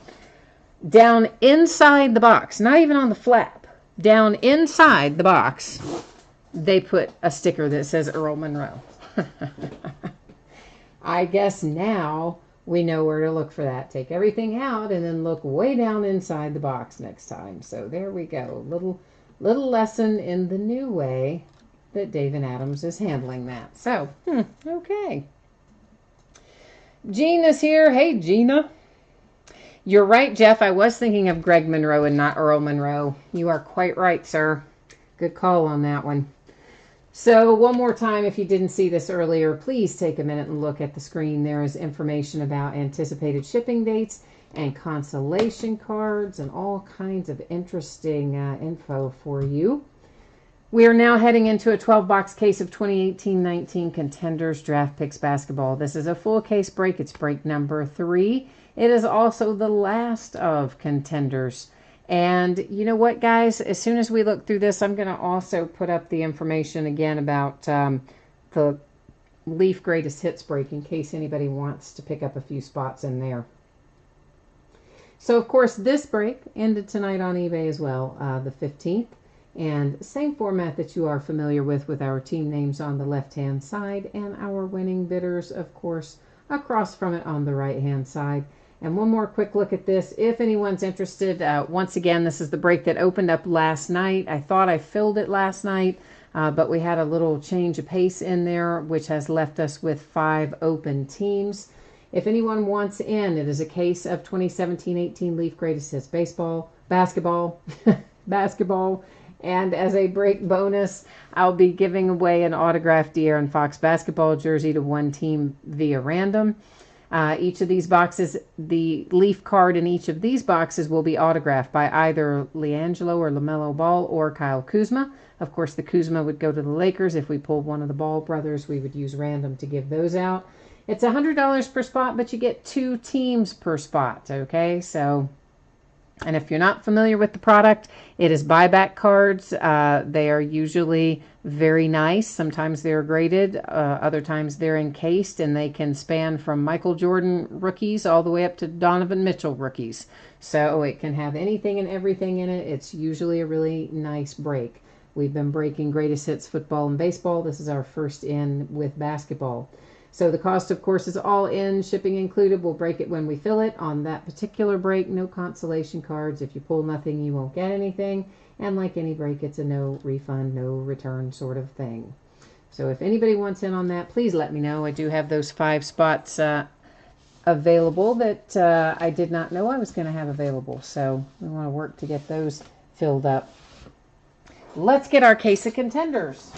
Down inside the box, not even on the flap, down inside the box, they put a sticker that says Earl Monroe. I guess now we know where to look for that. Take everything out and then look way down inside the box next time. So there we go. Little lesson in the new way that David Adams is handling that. So, okay. Gina's here. Hey, Gina. You're right, Jeff. I was thinking of Greg Monroe and not Earl Monroe. You are quite right, sir. Good call on that one. So one more time, if you didn't see this earlier, please take a minute and look at the screen. There is information about anticipated shipping dates and consolation cards and all kinds of interesting info for you. We are now heading into a 12-box case of 2018-19 Contenders Draft Picks Basketball. This is a full case break. It's break number 3. It is also the last of Contenders. And you know what, guys? As soon as we look through this, I'm going to also put up the information again about the Leaf Greatest Hits break in case anybody wants to pick up a few spots in there. So, of course, this break ended tonight on eBay as well, the 15th. And same format that you are familiar with our team names on the left-hand side and our winning bidders, of course, across from it on the right-hand side. And one more quick look at this. If anyone's interested, once again, this is the break that opened up last night. I thought I filled it last night, but we had a little change of pace in there, which has left us with 5 open teams. If anyone wants in, it is a case of 2017-18 Leaf Greatest Hits baseball, basketball, basketball. And as a break bonus, I'll be giving away an autographed De'Aaron Fox basketball jersey to one team via random. Each of these boxes, the Leaf card in each of these boxes will be autographed by either LiAngelo or LaMelo Ball or Kyle Kuzma. Of course, the Kuzma would go to the Lakers. If we pulled one of the Ball brothers, we would use random to give those out. It's $100 per spot, but you get 2 teams per spot, okay? So, and if you're not familiar with the product, it is buyback cards. They are usually very nice. Sometimes they're graded. Other times they're encased, and they can span from Michael Jordan rookies all the way up to Donovan Mitchell rookies. So it can have anything and everything in it. It's usually a really nice break. We've been breaking Greatest Hits football and baseball. This is our first in with basketball. So the cost, of course, is all in, shipping included. We'll break it when we fill it. On that particular break, no consolation cards. If you pull nothing, you won't get anything. And like any break, it's a no refund, no return sort of thing. So if anybody wants in on that, please let me know. I do have those 5 spots available that I did not know I was going to have available. So we want to work to get those filled up. Let's get our case of contenders.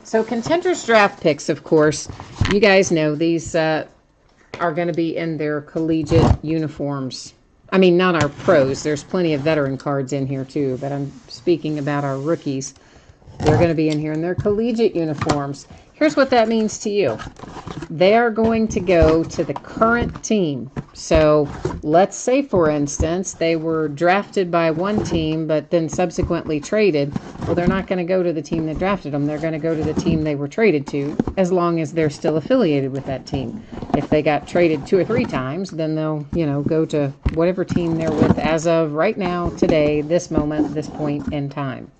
So contenders draft picks, of course, you guys know these are going to be in their collegiate uniforms. I mean, not our pros. There's plenty of veteran cards in here too, but I'm speaking about our rookies. They're going to be in here in their collegiate uniforms. Here's what that means to you. They are going to go to the current team. So let's say, for instance, they were drafted by one team, but then subsequently traded. Well, they're not going to go to the team that drafted them. They're going to go to the team they were traded to, as long as they're still affiliated with that team. If they got traded 2 or 3 times, then they'll, go to whatever team they're with as of right now, today, this moment, this point in time.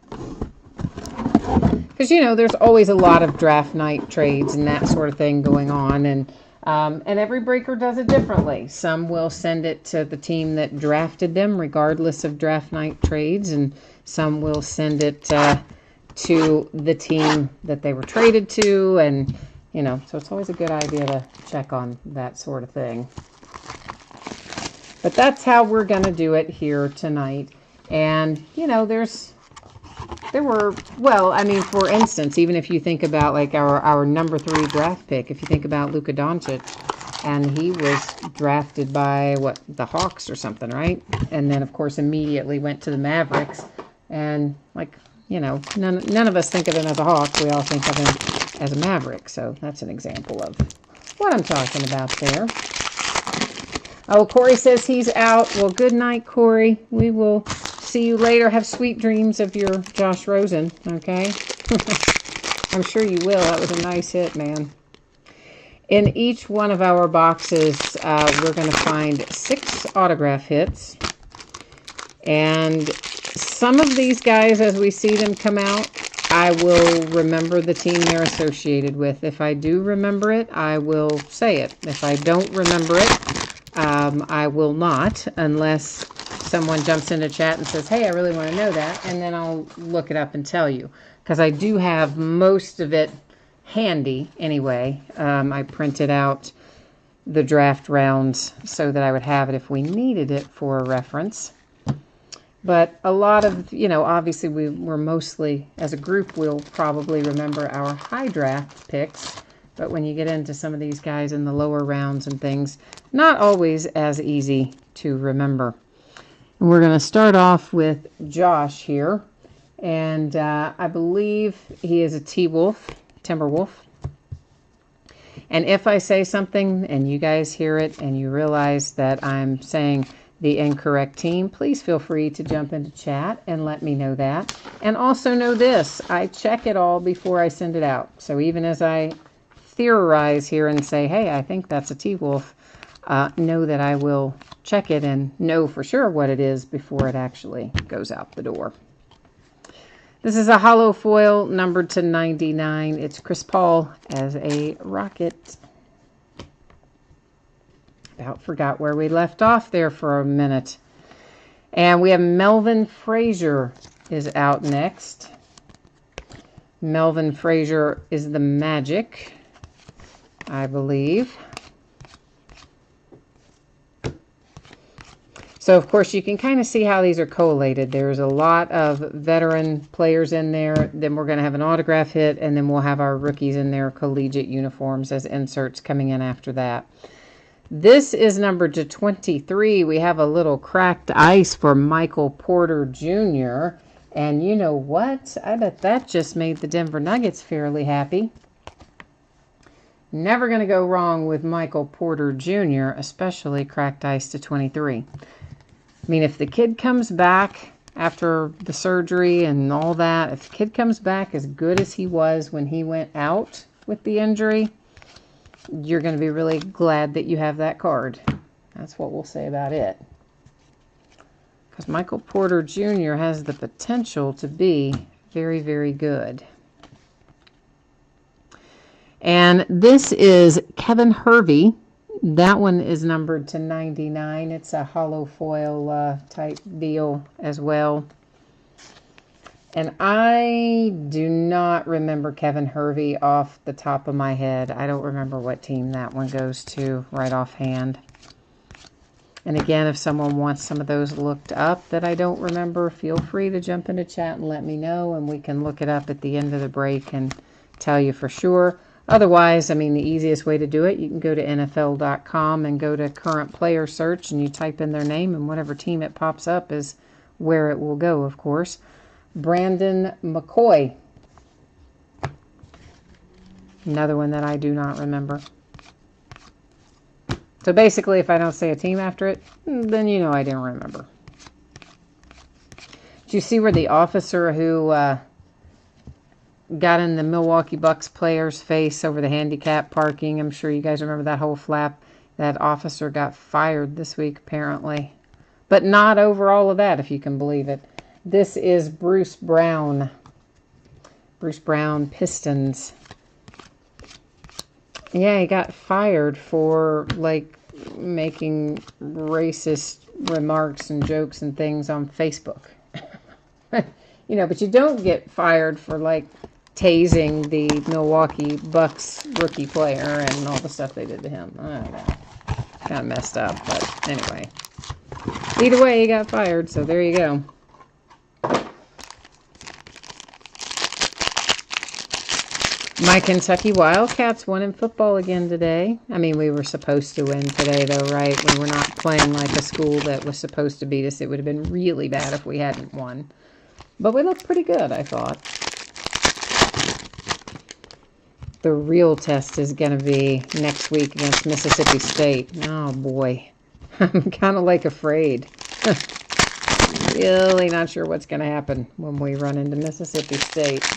Because, there's always a lot of draft night trades and that sort of thing going on. And every breaker does it differently. Some will send it to the team that drafted them, regardless of draft night trades. And some will send it to the team that they were traded to. And, so it's always a good idea to check on that sort of thing. But that's how we're going to do it here tonight. And, for instance, even if you think about like our number 3 draft pick, if you think about Luka Doncic, and he was drafted by the Hawks or something, right? And then of course immediately went to the Mavericks, and none of us think of him as a Hawk. We all think of him as a Maverick. So that's an example of what I'm talking about there. Oh, Corey says he's out. Well, good night, Corey. We will see you later. Have sweet dreams of your Josh Rosen, okay? I'm sure you will. That was a nice hit, man. In each one of our boxes, we're going to find 6 autograph hits. And some of these guys, as we see them come out, I will remember the team they're associated with. If I do remember it, I will say it. If I don't remember it, I will not, unless someone jumps into chat and says, hey, I really want to know that, and then I'll look it up and tell you, because I do have most of it handy anyway. I printed out the draft rounds so that I would have it if we needed it for a reference. But a lot of, obviously we're mostly, as a group, we'll probably remember our high draft picks. But when you get into some of these guys in the lower rounds and things, not always as easy to remember. And we're going to start off with Josh here. And I believe he is a Timberwolf. And if I say something and you guys hear it and you realize that I'm saying the incorrect team, please feel free to jump into chat and let me know that. And also know this, I check it all before I send it out. So even as I theorize here and say, hey, I think that's a T-Wolf, know that I will check it and know for sure what it is before it actually goes out the door. This is a hollow foil numbered to 99. It's Chris Paul as a Rocket. About forgot where we left off there for a minute. And we have Melvin Frazier is out next. Melvin Frazier is the Magic, I believe. So, of course, you can kind of see how these are collated. There's a lot of veteran players in there. Then we're going to have an autograph hit, and then we'll have our rookies in their collegiate uniforms as inserts coming in after that. This is numbered to 23. We have a little cracked ice for Michael Porter Jr. And you know what? I bet that just made the Denver Nuggets fairly happy. Never going to go wrong with Michael Porter Jr., especially cracked ice to 23. I mean, if the kid comes back after the surgery and all that, if the kid comes back as good as he was when he went out with the injury, you're going to be really glad that you have that card. That's what we'll say about it. Because Michael Porter Jr. has the potential to be very, very good. And this is Kevin Hervey. That one is numbered to 99. It's a hollow foil type deal as well. And I do not remember Kevin Hervey off the top of my head. I don't remember what team that one goes to right offhand. And again, if someone wants some of those looked up that I don't remember, feel free to jump into chat and let me know, and we can look it up at the end of the break and tell you for sure. Otherwise, I mean, the easiest way to do it, you can go to NFL.com and go to current player search, and you type in their name, and whatever team it pops up is where it will go, of course. Brandon McCoy. Another one that I do not remember. So basically, if I don't say a team after it, then you know I didn't remember. Did you see where the officer who got in the Milwaukee Bucks player's face over the handicap parking? I'm sure you guys remember that whole flap. That officer got fired this week, apparently. But not over all of that, if you can believe it. This is Bruce Brown. Bruce Brown, Pistons. Yeah, he got fired for, like, making racist remarks and jokes and things on Facebook. You know, but you don't get fired for, like, tasing the Milwaukee Bucks rookie player and all the stuff they did to him. I don't know. Kind of messed up, but anyway. Either way, he got fired, so there you go. My Kentucky Wildcats won in football again today. I mean, we were supposed to win today, though, right? We were not playing like a school that was supposed to beat us. It would have been really bad if we hadn't won. But we looked pretty good, I thought. The real test is going to be next week against Mississippi State. Oh, boy. I'm kind of, like, afraid. Really not sure what's going to happen when we run into Mississippi State.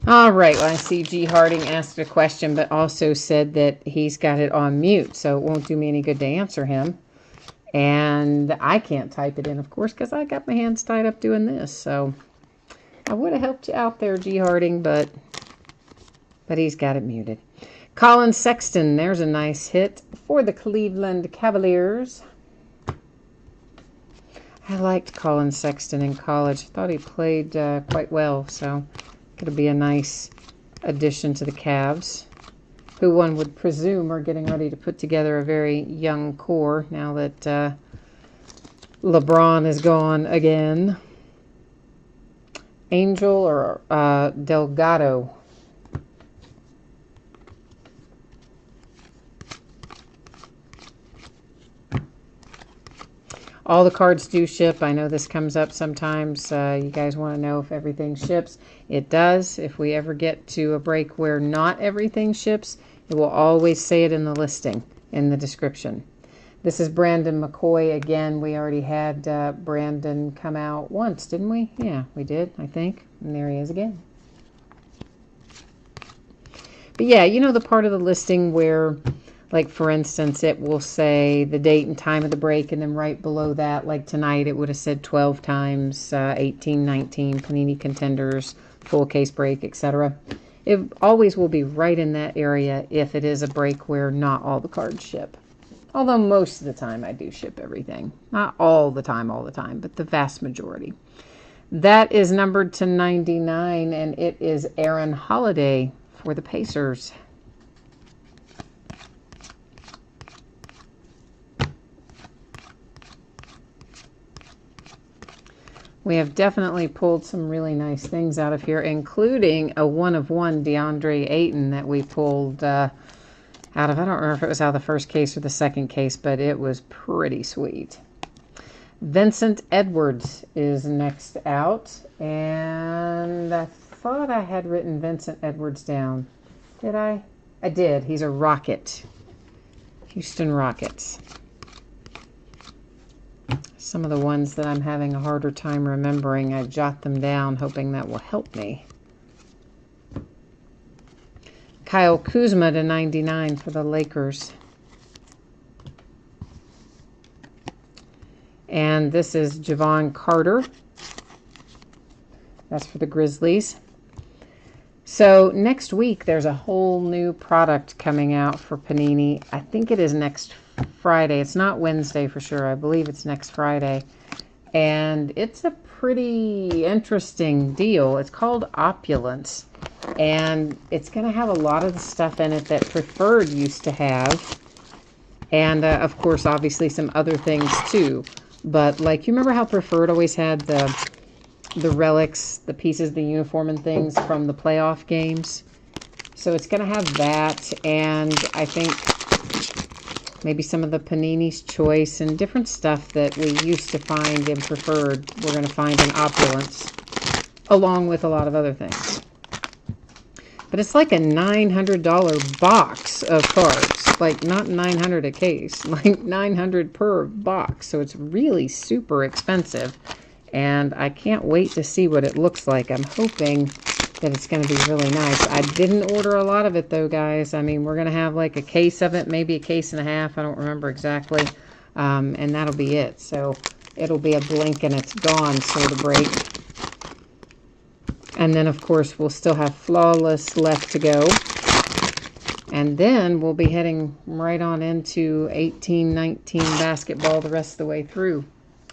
All right, well, I see G. Harding asked a question, but also said that he's got it on mute, so it won't do me any good to answer him. And I can't type it in, of course, because I got my hands tied up doing this. So I would have helped you out there, G. Harding, but he's got it muted. Colin Sexton, there's a nice hit for the Cleveland Cavaliers. I liked Colin Sexton in college. I thought he played quite well, so it'll be a nice addition to the Cavs, who one would presume are getting ready to put together a very young core now that LeBron is gone again. Angel or Delgado? All the cards do ship. I know this comes up sometimes. You guys want to know if everything ships. It does. If we ever get to a break where not everything ships, it will always say it in the listing, in the description. This is Brandon McCoy again. We already had Brandon come out once, didn't we? Yeah, we did, I think. And there he is again. But yeah, you know the part of the listing where, like, for instance, it will say the date and time of the break, and then right below that, like tonight, it would have said 12 times, 18, 19, Panini Contenders, full case break, etc. It always will be right in that area if it is a break where not all the cards ship. Although most of the time I do ship everything. Not all the time, but the vast majority. That is numbered to 99, and it is Aaron Holiday for the Pacers. We have definitely pulled some really nice things out of here, including a 1-of-1 DeAndre Ayton that we pulled out of, I don't remember if it was out of the first case or the second case, but it was pretty sweet. Vincent Edwards is next out, and I thought I had written Vincent Edwards down. Did I? I did. He's a Rocket. Houston Rockets. Some of the ones that I'm having a harder time remembering, I jot them down, hoping that will help me. Kyle Kuzma to 99 for the Lakers. And this is Javon Carter. That's for the Grizzlies. So next week, there's a whole new product coming out for Panini. I think it is next Friday. It's not Wednesday for sure. I believe it's next Friday. And it's a pretty interesting deal. It's called Opulence. And it's going to have a lot of the stuff in it that Preferred used to have. And, of course, obviously some other things too. But, like, you remember how Preferred always had the relics, the pieces, the uniform and things from the playoff games? So it's going to have that, and I think maybe some of the Panini's Choice and different stuff that we used to find in Preferred, we're going to find in Opulence, along with a lot of other things. But it's like a $900 box of cards. Like, not $900 a case, like $900 per box. So it's really super expensive. And I can't wait to see what it looks like. I'm hoping that it's going to be really nice. I didn't order a lot of it, though, guys. I mean, we're going to have like a case of it, maybe a case and a half. I don't remember exactly. And that'll be it. So it'll be a blink and it's gone sort of break. And then, of course, we'll still have Flawless left to go. And then we'll be heading right on into 18-19 basketball the rest of the way through.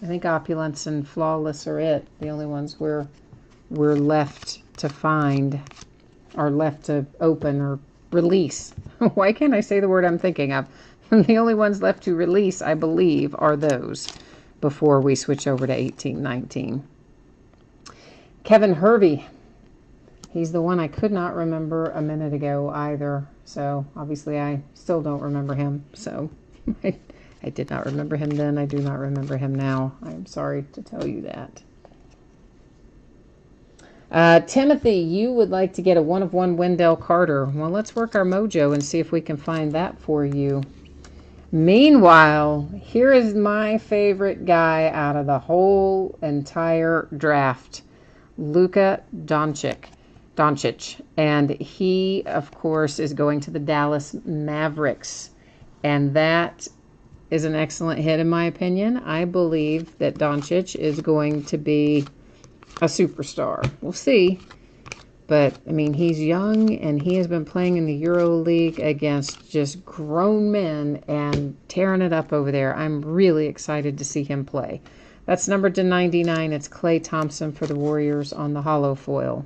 I think Opulence and Flawless are it. The only ones we're left to find, or left to open or release. Why can't I say the word I'm thinking of? The only ones left to release, I believe, are those before we switch over to 18-19. Kevin Hervey. He's the one I could not remember a minute ago either. So, obviously, I still don't remember him. So, I did not remember him then. I do not remember him now. I'm sorry to tell you that. Timothy, you would like to get a 1-of-1 Wendell Carter. Well, let's work our mojo and see if we can find that for you. Meanwhile, here is my favorite guy out of the whole entire draft. Luka Doncic. And he, of course, is going to the Dallas Mavericks. And that is an excellent hit, in my opinion. I believe that Doncic is going to be a superstar. We'll see. But, I mean, he's young, and he has been playing in the Euro League against just grown men and tearing it up over there. I'm really excited to see him play. That's numbered to 99. It's Klay Thompson for the Warriors on the hollow foil.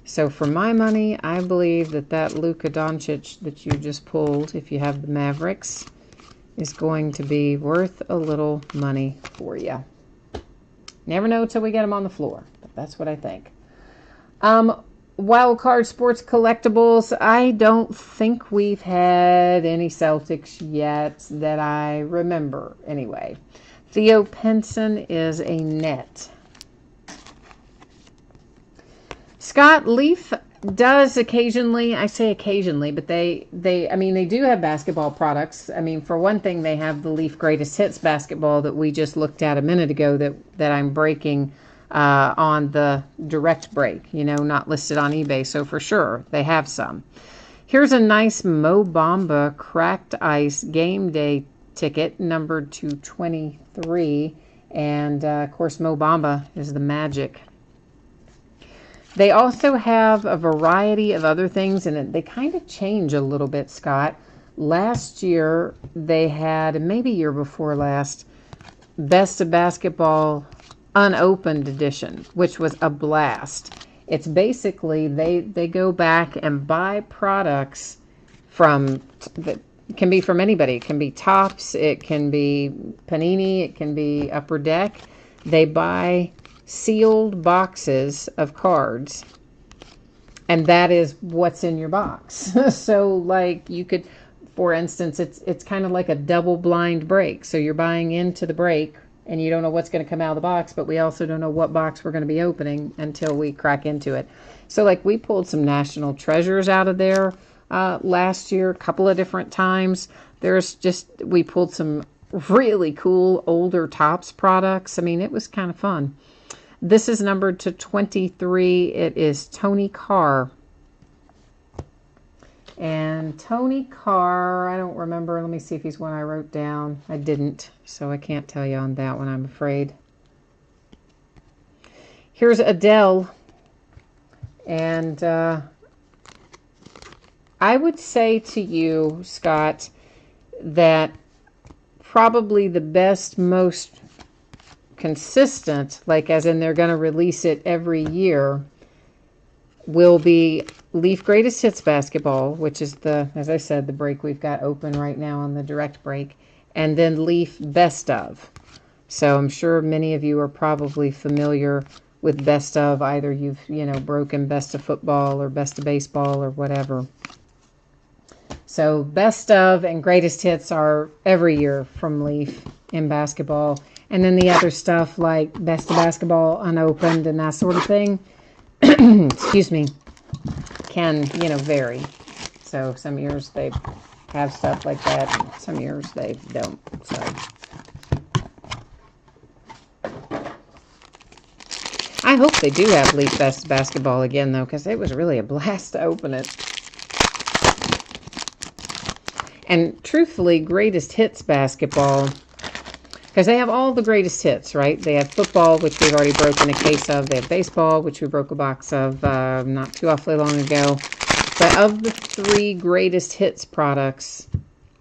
So for my money, I believe that Luka Doncic that you just pulled, if you have the Mavericks, is going to be worth a little money for you. Never know till we get him on the floor, but that's what I think. Wild Card Sports Collectibles. I don't think we've had any Celtics yet that I remember anyway. Theo Penson is a net. Scott, Leaf does occasionally, I say occasionally, but they do have basketball products. I mean, for one thing, they have the Leaf Greatest Hits basketball that we just looked at a minute ago that I'm breaking on the direct break, not listed on eBay. So for sure, they have some. Here's a nice Mo Bamba Cracked Ice Game Day ticket, numbered to 23. And, of course, Mo Bamba is the Magic. They also have a variety of other things, and they kind of change a little bit, Scott. Last year, they had, maybe year before last, Best of Basketball Unopened Edition, which was a blast. It's basically, they go back and buy products from, that can be from anybody. It can be Topps, it can be Panini, it can be Upper Deck. They buy sealed boxes of cards, and that is what's in your box. So like you could, for instance, it's kind of like a double blind break. So you're buying into the break and you don't know what's going to come out of the box, but we also don't know what box we're going to be opening until we crack into it. So like we pulled some National Treasures out of there last year a couple of different times. We pulled some really cool older Topps products. I mean, it was kind of fun. This is numbered to 23. It is Tony Carr. And Tony Carr, I don't remember. Let me see if he's one I wrote down. I didn't, so I can't tell you on that one, I'm afraid. Here's Adele. And I would say to you, Scott, that probably the best, most consistent, like as in they're going to release it every year, will be Leaf Greatest Hits basketball, which is as I said, the break we've got open right now on the direct break, and then Leaf Best Of. So I'm sure many of you are probably familiar with Best Of. Either you've, broken Best of Football or Best of Baseball or whatever. So Best Of and Greatest Hits are every year from Leaf in basketball. And then the other stuff like Best of Basketball Unopened and that sort of thing, excuse me, can, vary. So some years they have stuff like that, and some years they don't. So I hope they do have Leaf Best Basketball again, though, because it was really a blast to open it. And truthfully, Greatest Hits basketball, because they have all the greatest hits, right? They have football, which we've already broken a case of. They have baseball, which we broke a box of not too awfully long ago. But of the three greatest hits products,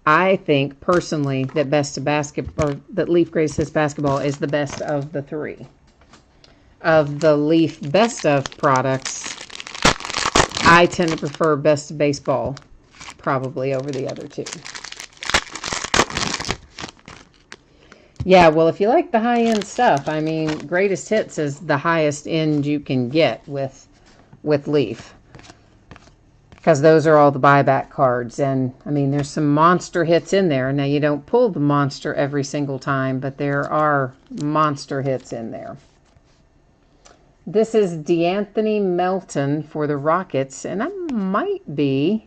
I think personally that that Leaf Greatest Hits basketball is the best of the three. Of the Leaf Best Of products, I tend to prefer Best of Baseball probably over the other two. Yeah, well, if you like the high-end stuff, I mean, Greatest Hits is the highest end you can get with Leaf. Because those are all the buyback cards. And, I mean, there's some monster hits in there. Now, you don't pull the monster every single time, but there are monster hits in there. This is DeAnthony Melton for the Rockets, and that might be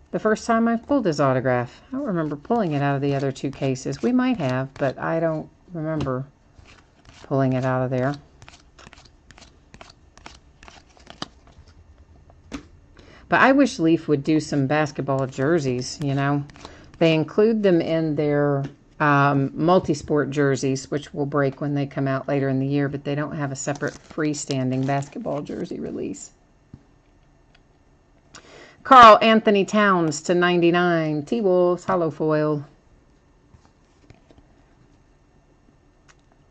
the first time I've pulled his autograph. I don't remember pulling it out of the other two cases. We might have, but I don't remember pulling it out of there. But I wish Leaf would do some basketball jerseys, They include them in their multi-sport jerseys, which will break when they come out later in the year, but they don't have a separate freestanding basketball jersey release. Carl Anthony Towns to 99. T-Wolves hollow foil.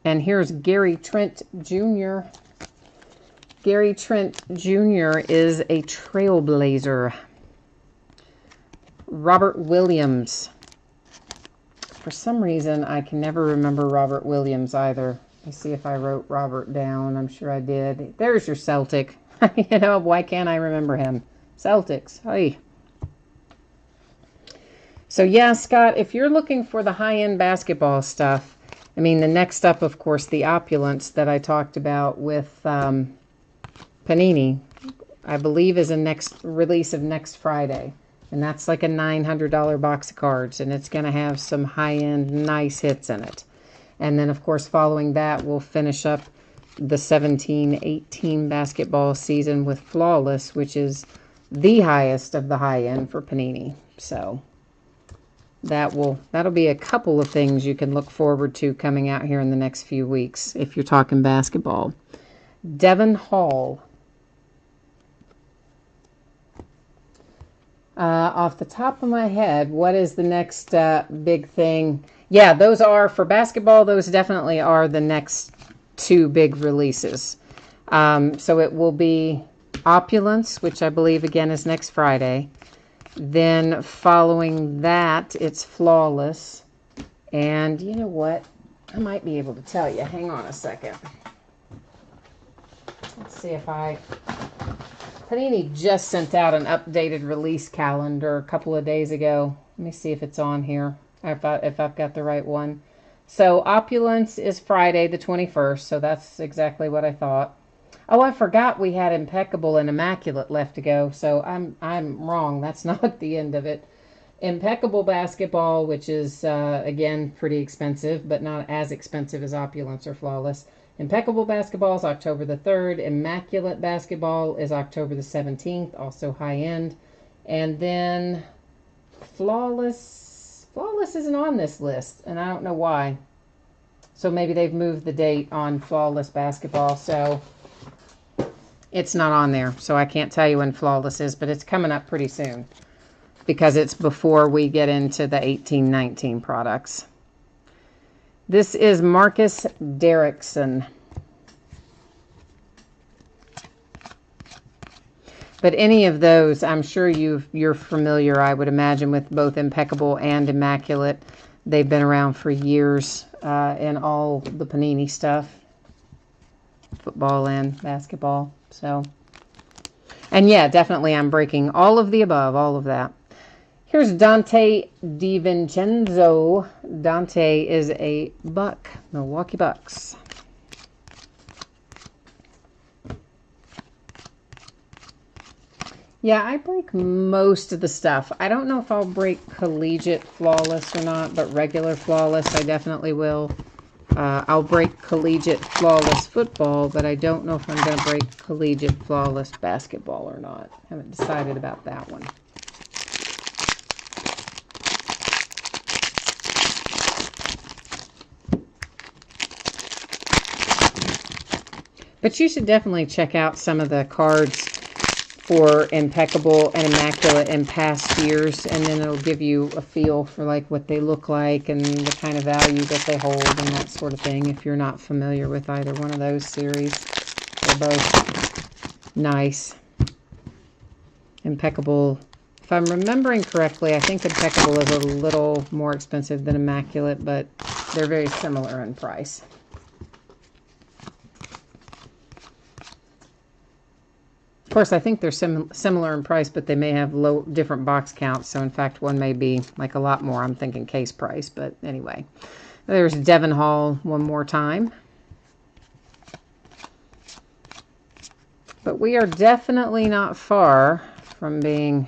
And here's Gary Trent Jr. Gary Trent Jr. is a trailblazer. Robert Williams. For some reason, I can never remember Robert Williams either. Let's see if I wrote Robert down. I'm sure I did. There's your Celtic. You know, why can't I remember him? Celtics. Hey. So yeah, Scott, if you're looking for the high-end basketball stuff, I mean, the next up, of course, the opulence that I talked about with Panini, I believe is a next release of next Friday. And that's like a $900 box of cards, and it's going to have some high-end, nice hits in it. And then, of course, following that, we'll finish up the 17-18 basketball season with Flawless, which is the highest of the high-end for Panini. So that'll be a couple of things you can look forward to coming out here in the next few weeks if you're talking basketball. Devon Hall. Off the top of my head, what is the next big thing? Yeah, those are, for basketball, those definitely are the next two big releases. So it will be Opulence, which I believe, again, is next Friday. Then following that, it's Flawless. And you know what? I might be able to tell you. Hang on a second. Let's see if Panini just sent out an updated release calendar a couple of days ago. Let me see if it's on here, if I've got the right one. So Opulence is Friday the 21st, so that's exactly what I thought. Oh, I forgot we had Impeccable and Immaculate left to go, so I'm wrong. That's not the end of it. Impeccable Basketball, which is, again, pretty expensive, but not as expensive as Opulence or Flawless. Impeccable Basketball is October the 3rd. Immaculate Basketball is October the 17th, also high-end. And then Flawless isn't on this list, and I don't know why. So maybe they've moved the date on Flawless Basketball, so it's not on there. So I can't tell you when Flawless is, but it's coming up pretty soon because it's before we get into the 18-19 products. This is Marcus Derrickson. But any of those, I'm sure you're familiar, I would imagine, with both Impeccable and Immaculate. They've been around for years in all the Panini stuff, football and basketball. So, and yeah, definitely I'm breaking all of the above, all of that. Here's Dante DiVincenzo. Dante is a Buck, Milwaukee Bucks. Yeah, I break most of the stuff. I don't know if I'll break Collegiate Flawless or not, but regular Flawless I definitely will. I'll break Collegiate Flawless Football, but I don't know if I'm going to break Collegiate Flawless Basketball or not. Haven't decided about that one. But you should definitely check out some of the cards for Impeccable and Immaculate in past years, and then it'll give you a feel for like what they look like and the kind of value that they hold and that sort of thing if you're not familiar with either one of those series. They're both nice. Impeccable, if I'm remembering correctly, I think Impeccable is a little more expensive than Immaculate, but they're very similar in price. Of course, I think they're similar in price, but they may have different box counts. So, in fact, one may be like a lot more. I'm thinking case price, but anyway. There's Devon Hall one more time. But we are definitely not far from being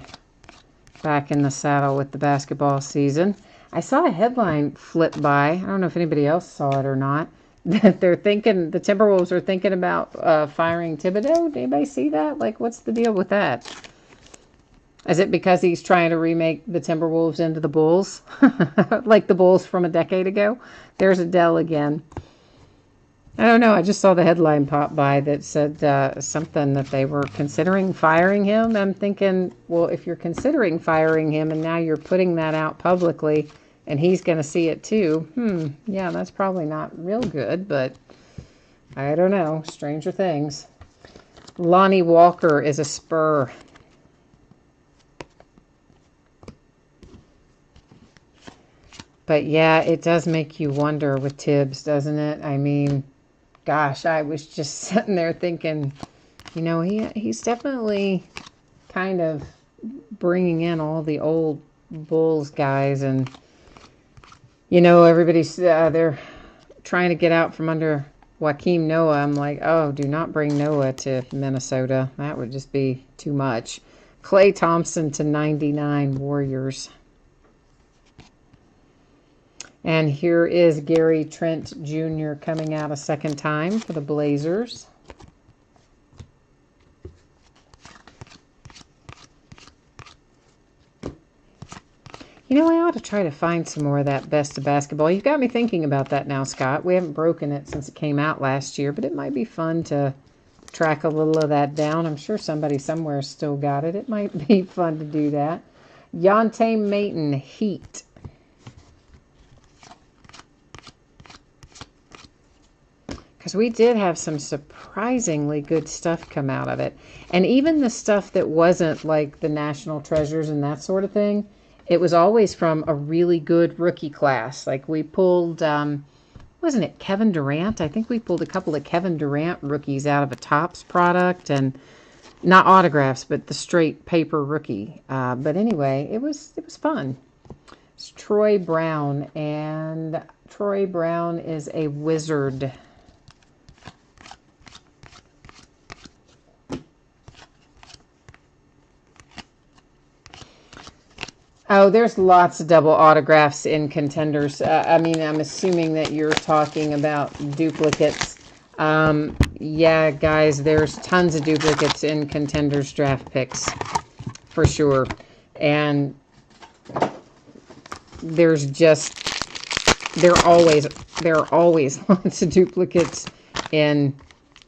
back in the saddle with the basketball season. I saw a headline flip by. I don't know if anybody else saw it or not. That they're thinking, the Timberwolves are thinking about firing Thibodeau. Did anybody see that? Like, what's the deal with that? Is it because he's trying to remake the Timberwolves into the Bulls? Like the Bulls from a decade ago? There's Adele again. I don't know. I just saw the headline pop by that said something that they were considering firing him. I'm thinking, well, if you're considering firing him and now you're putting that out publicly, and he's going to see it too. Yeah, that's probably not real good, but I don't know. Stranger things. Lonnie Walker is a Spur. But yeah, it does make you wonder with Tibbs, doesn't it? I mean, gosh, I was just sitting there thinking, You know, he's definitely kind of bringing in all the old Bulls guys, and you know, everybody's they're trying to get out from under Joakim Noah. I'm like, oh, do not bring Noah to Minnesota. That would just be too much. Klay Thompson to 99 Warriors. And here is Gary Trent Jr. coming out a second time for the Blazers. You know, I ought to try to find some more of that Best of Basketball. You've got me thinking about that now, Scott. We haven't broken it since it came out last year, but it might be fun to track a little of that down. I'm sure somebody somewhere still got it. It might be fun to do that. Yonte Mayton, Heat. Because we did have some surprisingly good stuff come out of it. And even the stuff that wasn't like the National Treasures and that sort of thing, it was always from a really good rookie class. Like we pulled, wasn't it Kevin Durant? I think we pulled a couple of Kevin Durant rookies out of a Topps product, and not autographs, but the straight paper rookie. But anyway, it was fun. It's Troy Brown, and Troy Brown is a Wizard. Oh, there's lots of double autographs in Contenders. I mean, I'm assuming that you're talking about duplicates. Yeah, guys, there's tons of duplicates in Contenders draft picks, for sure. And there are always lots of duplicates in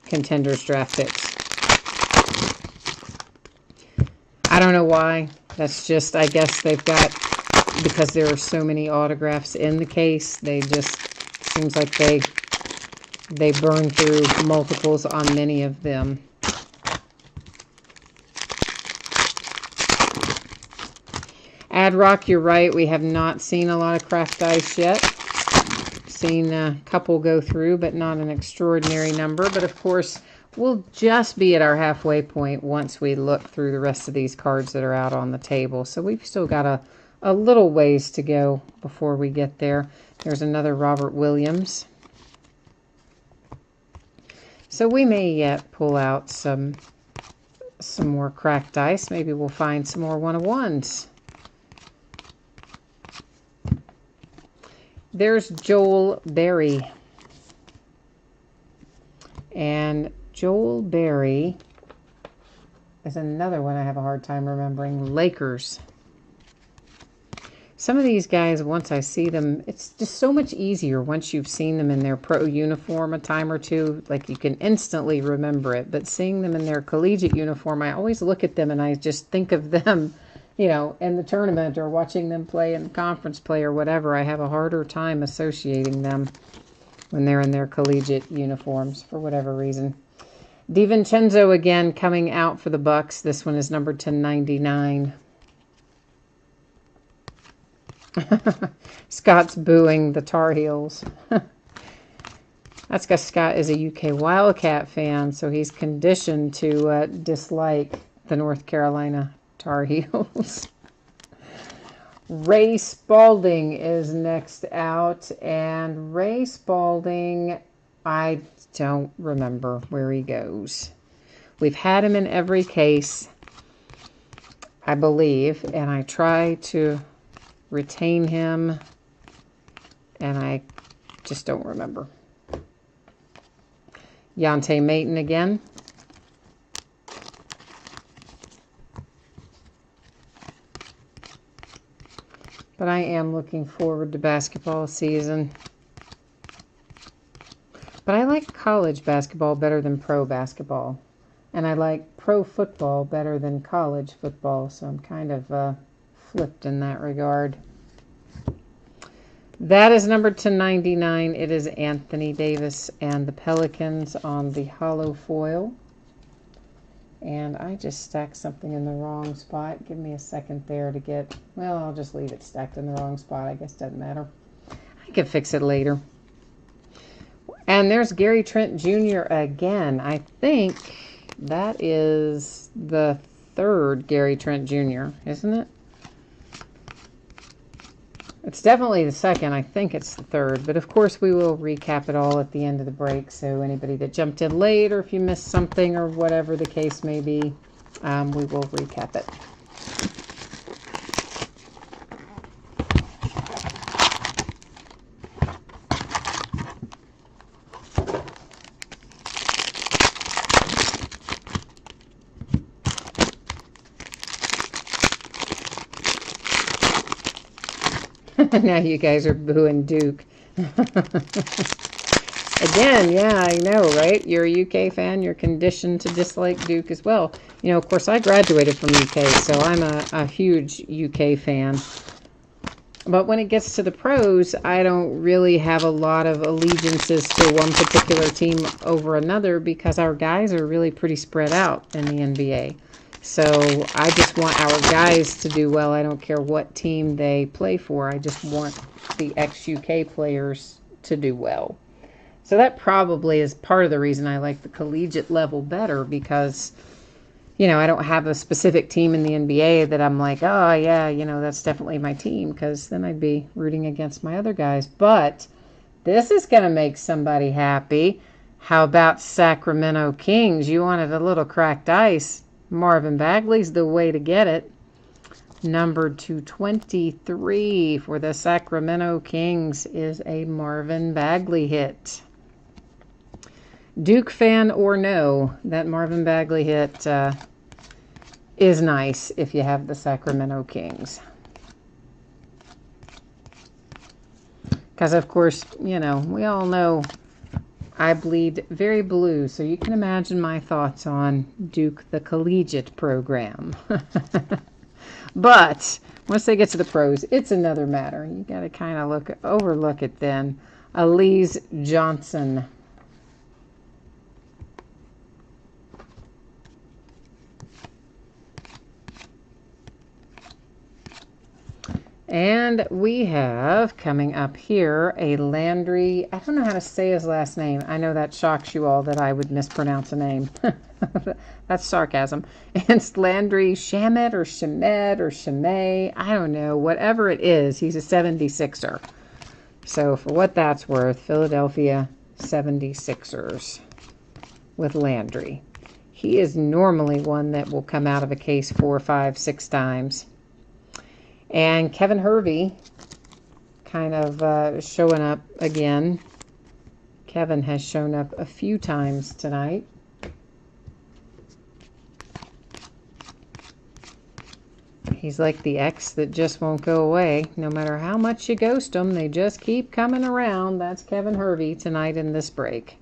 Contenders draft picks. I don't know why. That's just, I guess they've got, because there are so many autographs in the case, they just, seems like they burn through multiples on many of them. Adrock, you're right, we have not seen a lot of craft ice yet. Seen a couple go through, but not an extraordinary number. But of course, we'll just be at our halfway point once we look through the rest of these cards that are out on the table. So we've still got a little ways to go before we get there. There's another Robert Williams. So we may yet pull out some more cracked ice. Maybe we'll find some more 1-of-1s. There's Joel Berry. And Joel Berry is another one I have a hard time remembering. Lakers. Some of these guys, once I see them, it's just so much easier once you've seen them in their pro uniform a time or two. Like, you can instantly remember it. But seeing them in their collegiate uniform, I always look at them and I just think of them, you know, in the tournament or watching them play in the conference play or whatever. I have a harder time associating them when they're in their collegiate uniforms for whatever reason. DiVincenzo again coming out for the Bucks. This one is numbered to 99. Scott's booing the Tar Heels. That's because Scott is a UK Wildcat fan, so he's conditioned to dislike the North Carolina Tar Heels. Ray Spalding is next out, and Ray Spalding, I don't remember where he goes. We've had him in every case, I believe, and I try to retain him, and I just don't remember. Yonte Mayton again. But I am looking forward to basketball season. But I like college basketball better than pro basketball. And I like pro football better than college football. So I'm kind of flipped in that regard. That is numbered to 99. It is Anthony Davis and the Pelicans on the hollow foil. And I just stacked something in the wrong spot. Give me a second there to get... Well, I'll just leave it stacked in the wrong spot. I guess it doesn't matter. I can fix it later. And there's Gary Trent Jr. again. I think... That is the third Gary Trent Jr., isn't it? It's definitely the second. I think it's the third. But, of course, we will recap it all at the end of the break. So anybody that jumped in late, or if you missed something or whatever the case may be, we will recap it. Now you guys are booing Duke. Again, yeah, I know, right? You're a UK fan. You're conditioned to dislike Duke as well. You know, of course, I graduated from UK, so I'm a huge UK fan. But when it gets to the pros, I don't really have a lot of allegiances to one particular team over another because our guys are really pretty spread out in the NBA. So I just want our guys to do well. I don't care what team they play for. I just want the ex-UK players to do well. So that probably is part of the reason I like the collegiate level better because, you know, I don't have a specific team in the NBA that I'm like, oh, yeah, you know, that's definitely my team because then I'd be rooting against my other guys. But this is going to make somebody happy. How about Sacramento Kings? You wanted a little cracked ice. Marvin Bagley's the way to get it. Number 223 for the Sacramento Kings is a Marvin Bagley hit. Duke fan or no, that Marvin Bagley hit is nice if you have the Sacramento Kings. Because, of course, you know, we all know I bleed very blue, so you can imagine my thoughts on Duke, the collegiate program. But once they get to the pros, it's another matter. You got to kind of overlook it then. Elise Johnson. And we have, coming up here, a Landry. I don't know how to say his last name. I know that shocks you all that I would mispronounce a name. That's sarcasm. It's Landry Shamet or Shamet or Shamet. I don't know. Whatever it is, he's a 76er. So for what that's worth, Philadelphia 76ers with Landry. He is normally one that will come out of a case 4, 5, 6 times. And Kevin Hervey kind of showing up again. Kevin has shown up a few times tonight. He's like the ex that just won't go away. No matter how much you ghost them, they just keep coming around. That's Kevin Hervey tonight in this break.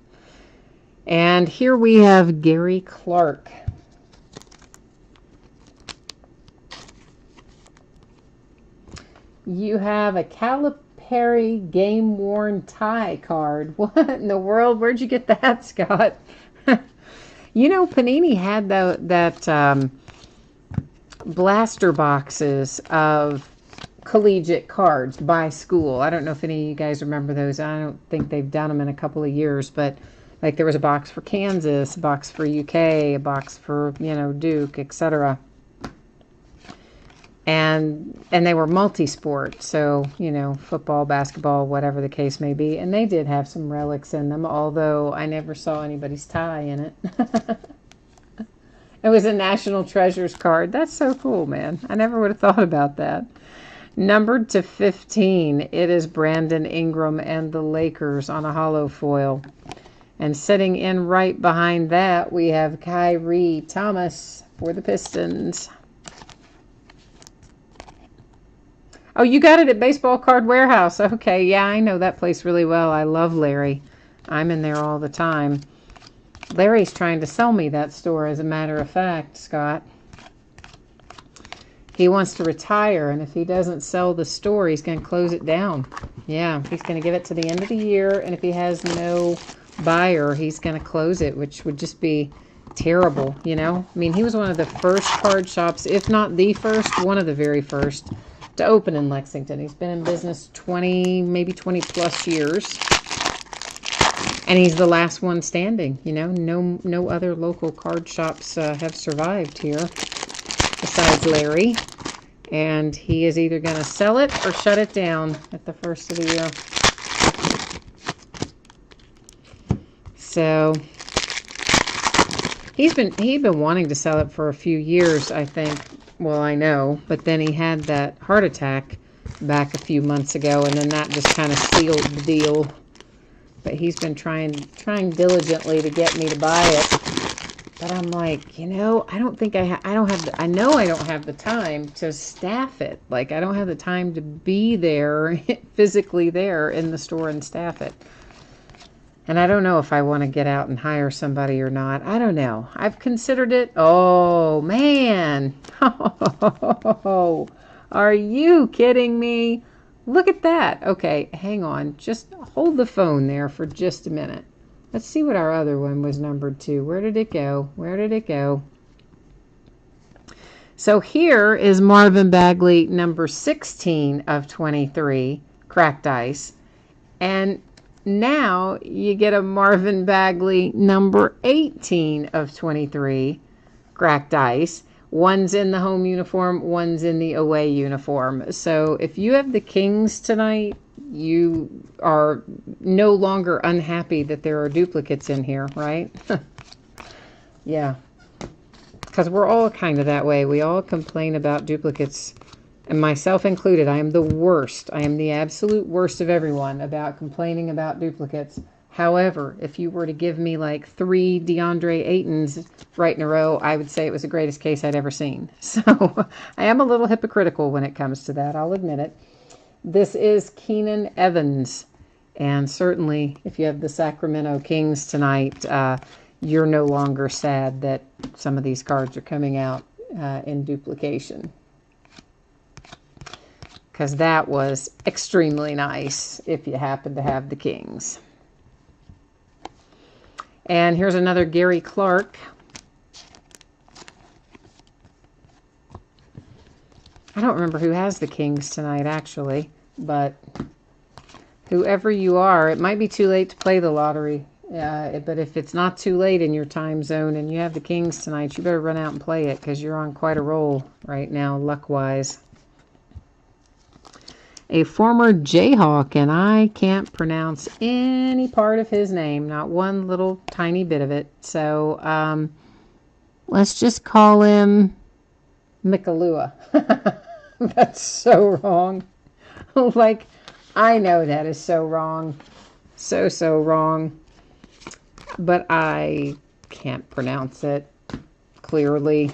And here we have Gary Clark. You have a Calipari game-worn tie card. What in the world? Where'd you get that, Scott? You know, Panini had that blaster boxes of collegiate cards by school. I don't know if any of you guys remember those. I don't think they've done them in a couple of years, but like there was a box for Kansas, a box for UK, a box for, you know, Duke, etc. And they were multi-sport, so, you know, football, basketball, whatever the case may be. And they did have some relics in them, although I never saw anybody's tie in it. It was a National Treasures card. That's so cool, man. I never would have thought about that. Numbered to 15, it is Brandon Ingram and the Lakers on a hollow foil. And sitting in right behind that, we have Kyrie Thomas for the Pistons. Oh, you got it at Baseball Card Warehouse. Okay, yeah, I know that place really well. I love Larry. I'm in there all the time. Larry's trying to sell me that store, as a matter of fact, Scott. He wants to retire, and if he doesn't sell the store, he's going to close it down. Yeah, he's going to give it to the end of the year, and if he has no buyer, he's going to close it, which would just be terrible, you know? I mean, he was one of the first card shops, if not the first, one of the very first to open in Lexington. He's been in business 20, maybe 20 plus years. And he's the last one standing. You know, no other local card shops have survived here besides Larry. And he is either going to sell it or shut it down at the first of the year. So he'd been wanting to sell it for a few years, I think. Well, I know, but then he had that heart attack back a few months ago, and then that just kind of sealed the deal. But he's been trying diligently to get me to buy it. But I'm like, you know, I don't think I don't have the, I know I don't have the time to staff it. Like, I don't have the time to be there, physically there in the store and staff it. And I don't know if I want to get out and hire somebody or not. I don't know. I've considered it. Oh, man. Oh, are you kidding me? Look at that. Okay, hang on. Just hold the phone there for just a minute. Let's see what our other one was numbered to. Where did it go? Where did it go? So here is Marvin Bagley, number 16 of 23, cracked ice. And now you get a Marvin Bagley, number 18 of 23, cracked ice. One's in the home uniform, one's in the away uniform. So if you have the Kings tonight, you are no longer unhappy that there are duplicates in here, right? Yeah. Because we're all kind of that way. We all complain about duplicates, and myself included. I am the worst. I am the absolute worst of everyone about complaining about duplicates. However, if you were to give me like 3 DeAndre Aytons right in a row, I would say it was the greatest case I'd ever seen. So I am a little hypocritical when it comes to that. I'll admit it. This is Keenan Evans. And certainly, if you have the Sacramento Kings tonight, you're no longer sad that some of these cards are coming out in duplication. Because that was extremely nice if you happen to have the Kings. And here's another Gary Clark. I don't remember who has the Kings tonight, actually. But whoever you are, it might be too late to play the lottery. But if it's not too late in your time zone and you have the Kings tonight, you better run out and play it because you're on quite a roll right now, luck-wise. A former Jayhawk, and I can't pronounce any part of his name, not one little tiny bit of it. So let's just call him Mikalua. That's so wrong. Like, I know that is so wrong. So wrong. But I can't pronounce it clearly.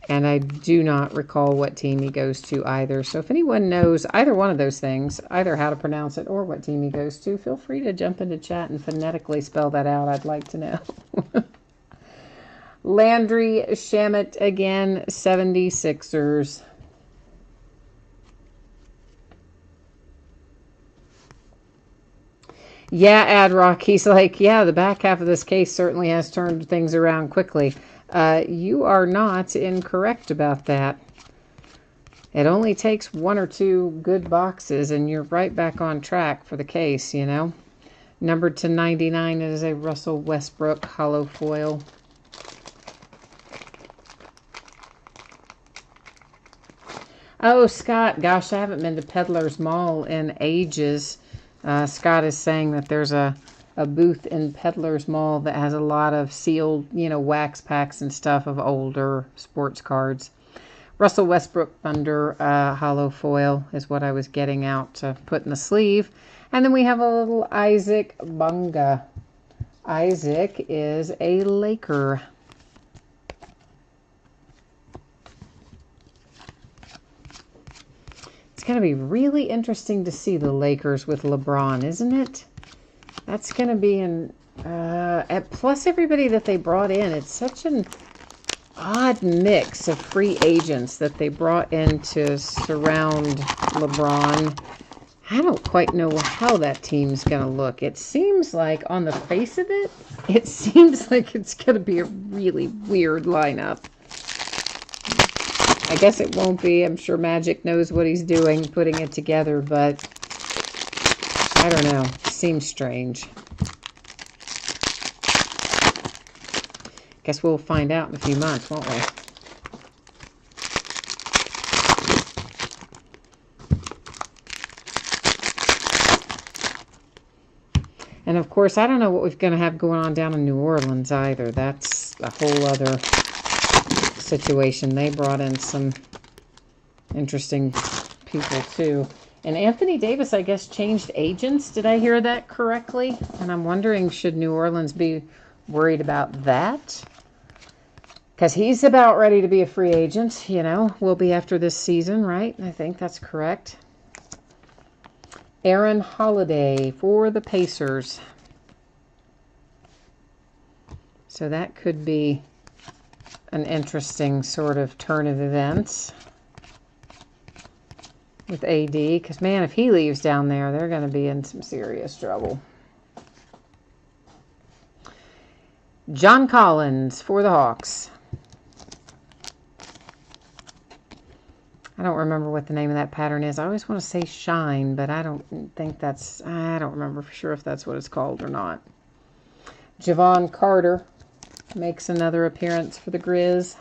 And I do not recall what team he goes to either. So if anyone knows either one of those things, either how to pronounce it or what team he goes to, feel free to jump into chat and phonetically spell that out. I'd like to know. Landry Shamet again, 76ers. Yeah, Adrock, he's like, yeah, the back half of this case certainly has turned things around quickly. You are not incorrect about that. It only takes 1 or 2 good boxes and you're right back on track for the case, you know. Numbered to 99 is a Russell Westbrook hollow foil. Oh, Scott, gosh, I haven't been to Peddler's Mall in ages. Scott is saying that there's a booth in Peddler's Mall that has a lot of sealed, you know, wax packs and stuff of older sports cards. Russell Westbrook Thunder hollow foil is what I was getting out to put in the sleeve. And then we have a little Isaac Bunga. Isaac is a Laker. It's going to be really interesting to see the Lakers with LeBron, isn't it? That's going to be plus everybody that they brought in. It's such an odd mix of free agents that they brought in to surround LeBron. I don't quite know how that team's going to look. It seems like on the face of it, it seems like it's going to be a really weird lineup. I guess it won't be. I'm sure Magic knows what he's doing putting it together, but I don't know. It seems strange. Guess we'll find out in a few months, won't we? And of course, I don't know what we're going to have going on down in New Orleans either. That's a whole other situation. They brought in some interesting people too. And Anthony Davis, I guess, changed agents. Did I hear that correctly? And I'm wondering, should New Orleans be worried about that? Because he's about ready to be a free agent, you know. Will be after this season, right? I think that's correct. Aaron Holiday for the Pacers. So that could be an interesting sort of turn of events with AD. Because, man, if he leaves down there, they're going to be in some serious trouble. John Collins for the Hawks. I don't remember what the name of that pattern is. I always want to say Shine, but I don't think that's... I don't remember for sure if that's what it's called or not. Javon Carter makes another appearance for the Grizz.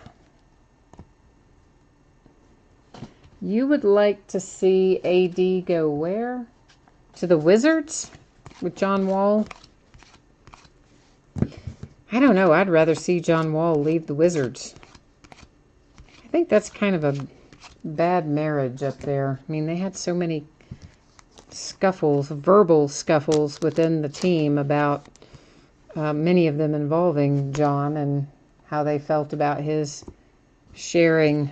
You would like to see AD go where? To the Wizards with John Wall? I don't know. I'd rather see John Wall leave the Wizards. I think that's kind of a bad marriage up there. I mean, they had so many scuffles, verbal scuffles within the team about many of them involving John and how they felt about his sharing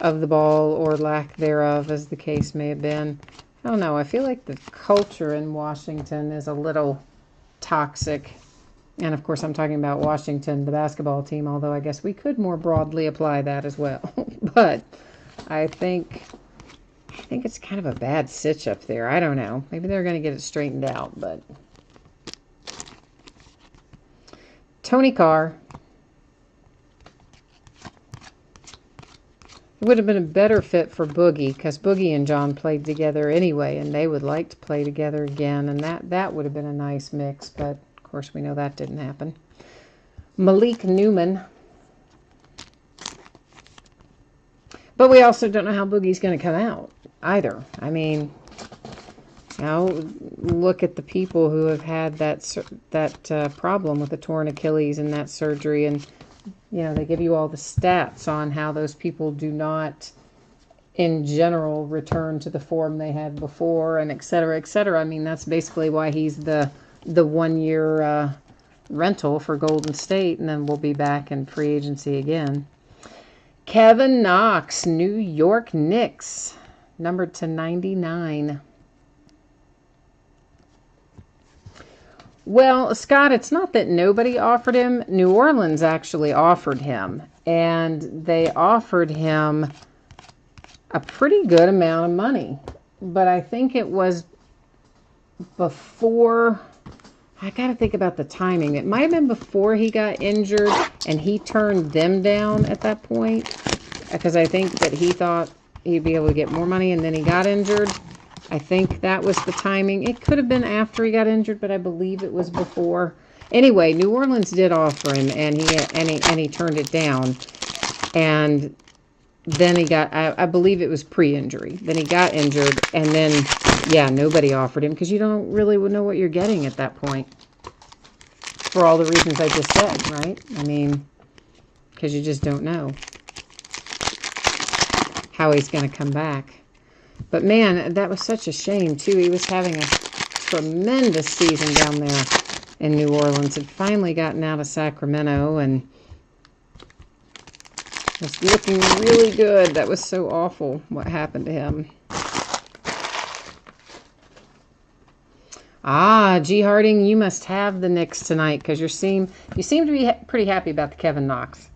of the ball or lack thereof, as the case may have been. I don't know. I feel like the culture in Washington is a little toxic. And, of course, I'm talking about Washington, the basketball team, although I guess we could more broadly apply that as well. But I think it's kind of a bad sitch up there. I don't know. Maybe they're going to get it straightened out, but... Tony Carr. It would have been a better fit for Boogie, because Boogie and John played together anyway, and they would like to play together again, and that would have been a nice mix, but of course we know that didn't happen. Malik Newman. But we also don't know how Boogie's going to come out either. I mean, you know, look at the people who have had that problem with the torn Achilles and that surgery, and you know, they give you all the stats on how those people do not, in general, return to the form they had before, and et cetera, et cetera. I mean, that's basically why he's the 1 year rental for Golden State, and then we'll be back in free agency again. Kevin Knox, New York Knicks, numbered to 99. Well, Scott, it's not that nobody offered him. New Orleans actually offered him, and they offered him a pretty good amount of money. But I think it was before... I got to think about the timing. It might have been before he got injured, and he turned them down at that point, because I think that he thought he'd be able to get more money, and then he got injured. I think that was the timing. It could have been after he got injured, but I believe it was before. Anyway, New Orleans did offer him, and he turned it down. And then he got, I believe it was pre-injury. Then he got injured, and then, yeah, nobody offered him, because you don't really know what you're getting at that point. For all the reasons I just said, right? I mean, because you just don't know how he's going to come back. But, man, that was such a shame, too. He was having a tremendous season down there in New Orleans. Had finally gotten out of Sacramento and was looking really good. That was so awful, what happened to him. Ah, G. Harding, you must have the Knicks tonight, because you seem to be pretty happy about the Kevin Knox.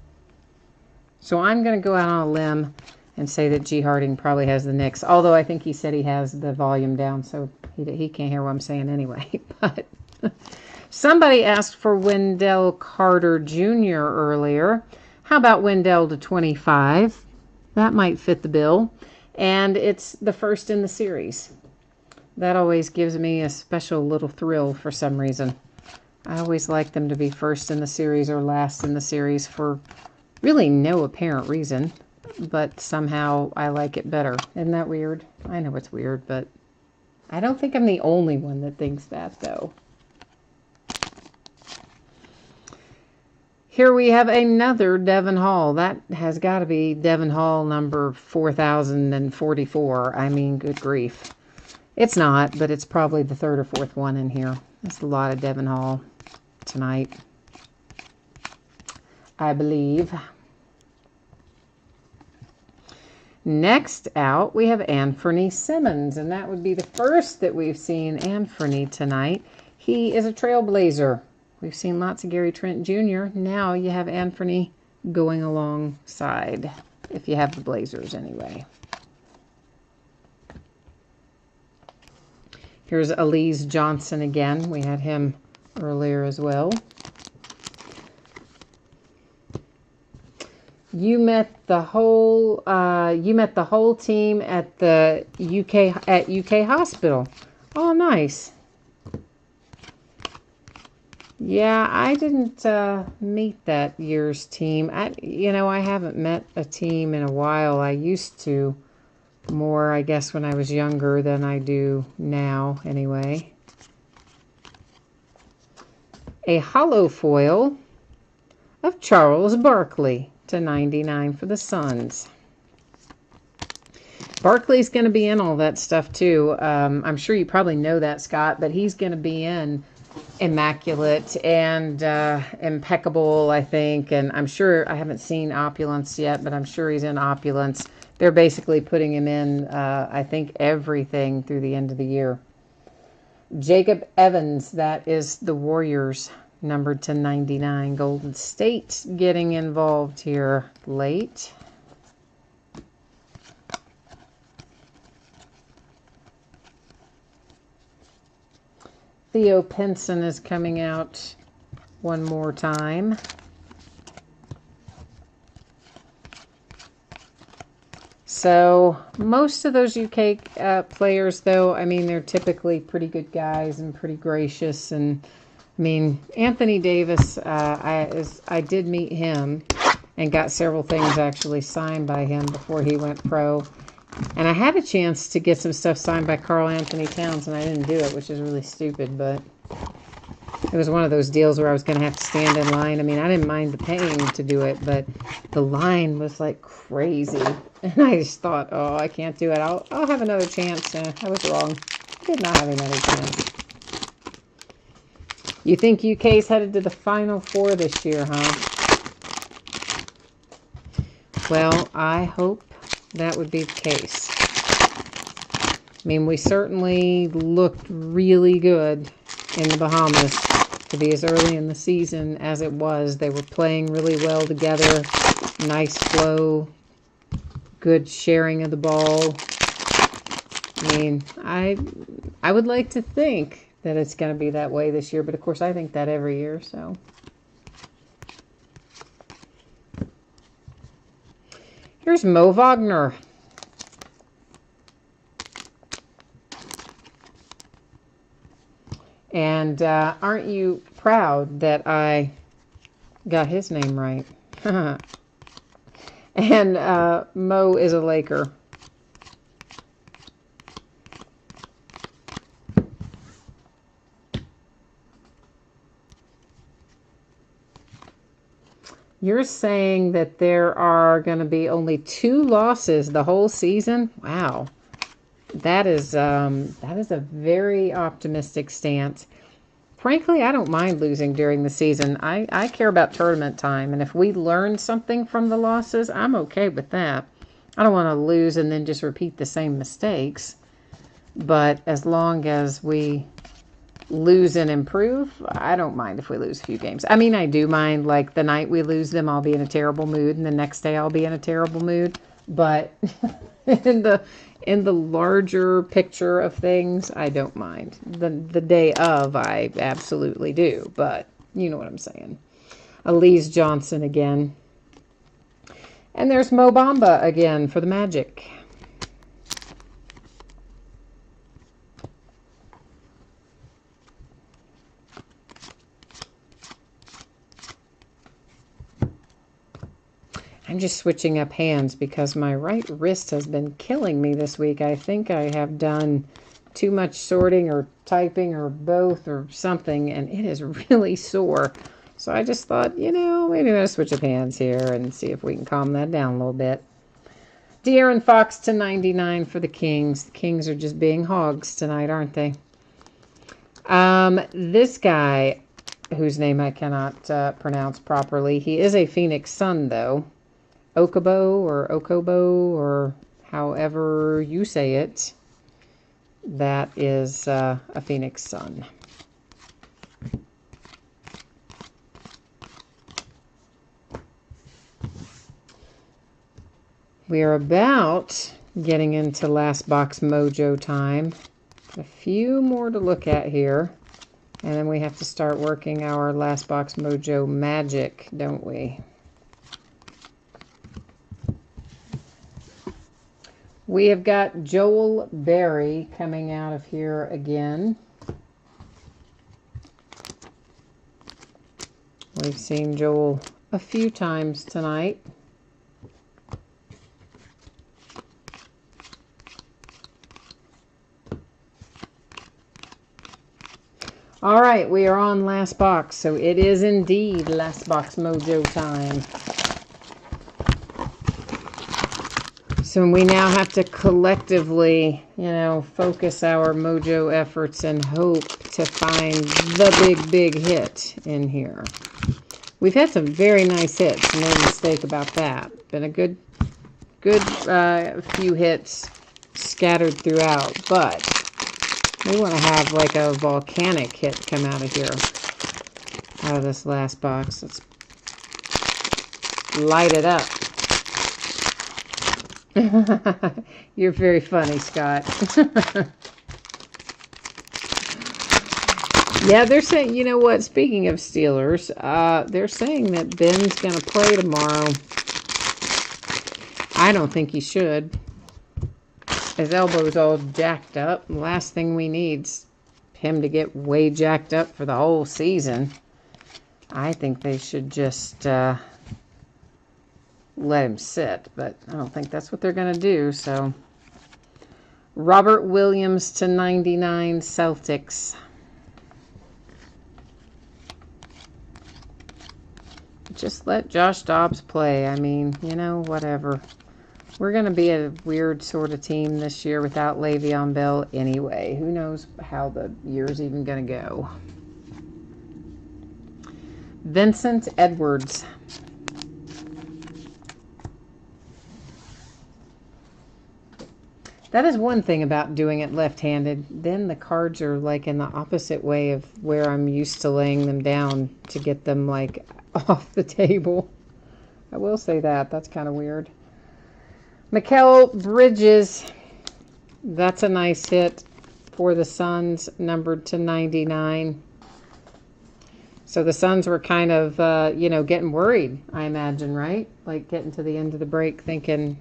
So I'm going to go out on a limb and say that G. Harding probably has the Knicks. Although I think he said he has the volume down, so he can't hear what I'm saying anyway. But somebody asked for Wendell Carter Jr. earlier. How about Wendell to 25? That might fit the bill. And it's the first in the series. That always gives me a special little thrill for some reason. I always like them to be first in the series or last in the series for really no apparent reason, but somehow I like it better. Isn't that weird? I know it's weird, but I don't think I'm the only one that thinks that, though. Here we have another Devon Hall. That has got to be Devon Hall number 4044. I mean, good grief. It's not, but it's probably the third or fourth one in here. That's a lot of Devon Hall tonight, I believe. Next out, we have Anthony Simmons, and that would be the first that we've seen Anthony tonight. He is a trailblazer. We've seen lots of Gary Trent Jr. Now you have Anthony going alongside, if you have the Blazers anyway. Here's Elise Johnson again. We had him earlier as well. You met the whole team at the UK hospital. Oh, nice. Yeah, I didn't meet that year's team. I haven't met a team in a while. I used to more, I guess, when I was younger than I do now, anyway. A hollow foil of Charles Barkley /99 for the Suns. Barkley's going to be in all that stuff, too. I'm sure you probably know that, Scott, but he's going to be in Immaculate and Impeccable, I think. And I'm sure, I haven't seen Opulence yet, but I'm sure he's in Opulence. They're basically putting him in, I think, everything through the end of the year. Jacob Evans, that is the Warriors, numbered /99. Golden State getting involved here late. Theo Pinson is coming out one more time. So most of those UK players, though, I mean, they're typically pretty good guys and pretty gracious. And I mean, Anthony Davis, I did meet him and got several things actually signed by him before he went pro. And I had a chance to get some stuff signed by Karl Anthony Towns, and I didn't do it, which is really stupid, but it was one of those deals where I was going to have to stand in line. I mean, I didn't mind the paying to do it, but the line was like crazy. And I just thought, oh, I can't do it. I'll have another chance. I was wrong. I did not have another chance. You think UK's headed to the Final Four this year, huh? Well, I hope that would be the case. I mean, we certainly looked really good in the Bahamas to be as early in the season as it was. They were playing really well together. Nice flow. Good sharing of the ball. I mean, I would like to think that it's going to be that way this year, but of course I think that every year, so. Here's Mo Wagner. And aren't you proud that I got his name right? And Mo is a Laker. You're saying that there are going to be only 2 losses the whole season? Wow. That is a very optimistic stance. Frankly, I don't mind losing during the season. I care about tournament time, and if we learn something from the losses, I'm okay with that. I don't want to lose and then just repeat the same mistakes. But as long as we lose and improve, I don't mind if we lose a few games. I mean, I do mind, like, the night we lose them, I'll be in a terrible mood, and the next day I'll be in a terrible mood. But in the larger picture of things, I don't mind. The day of, I absolutely do. But you know what I'm saying. Elise Johnson again. And there's Mo Bamba again for the Magic. I'm just switching up hands because my right wrist has been killing me this week. I think I have done too much sorting or typing or both or something, and it is really sore. So I just thought, maybe I'm going to switch up hands here and see if we can calm that down a little bit. De'Aaron Fox to 99 for the Kings. The Kings are just being hogs tonight, aren't they? This guy, whose name I cannot pronounce properly, he is a Phoenix Sun, though. Okobo, or however you say it. That is a Phoenix Sun. We are about getting into last box mojo time. A few more to look at here. And then we have to start working our last box mojo magic, don't we? We have got Joel Berry coming out of here again. We've seen Joel a few times tonight. All right, we are on last box, so it is indeed last box mojo time. So we now have to collectively, focus our mojo efforts and hope to find the big hit in here. We've had some very nice hits, no mistake about that. Been a good few hits scattered throughout, but we want to have like a volcanic hit come out of here, out of this last box. Let's light it up. You're very funny, Scott. Yeah, they're saying, you know what, speaking of Steelers, they're saying that Ben's going to play tomorrow. I don't think he should. His elbow's all jacked up. The last thing we need is him to get way jacked up for the whole season. I think they should just let him sit, but I don't think that's what they're going to do. So, Robert Williams to 99, Celtics. Just let Josh Dobbs play. I mean, whatever. We're going to be a weird sort of team this year without Le'Veon Bell anyway. Who knows how the year's even going to go. Vincent Edwards. That is one thing about doing it left-handed. Then the cards are like in the opposite way of where I'm used to laying them down to get them like off the table. I will say that. That's kind of weird. Mikal Bridges, that's a nice hit for the Suns, numbered to 99. So the Suns were kind of, getting worried, I imagine, right? Like getting to the end of the break thinking,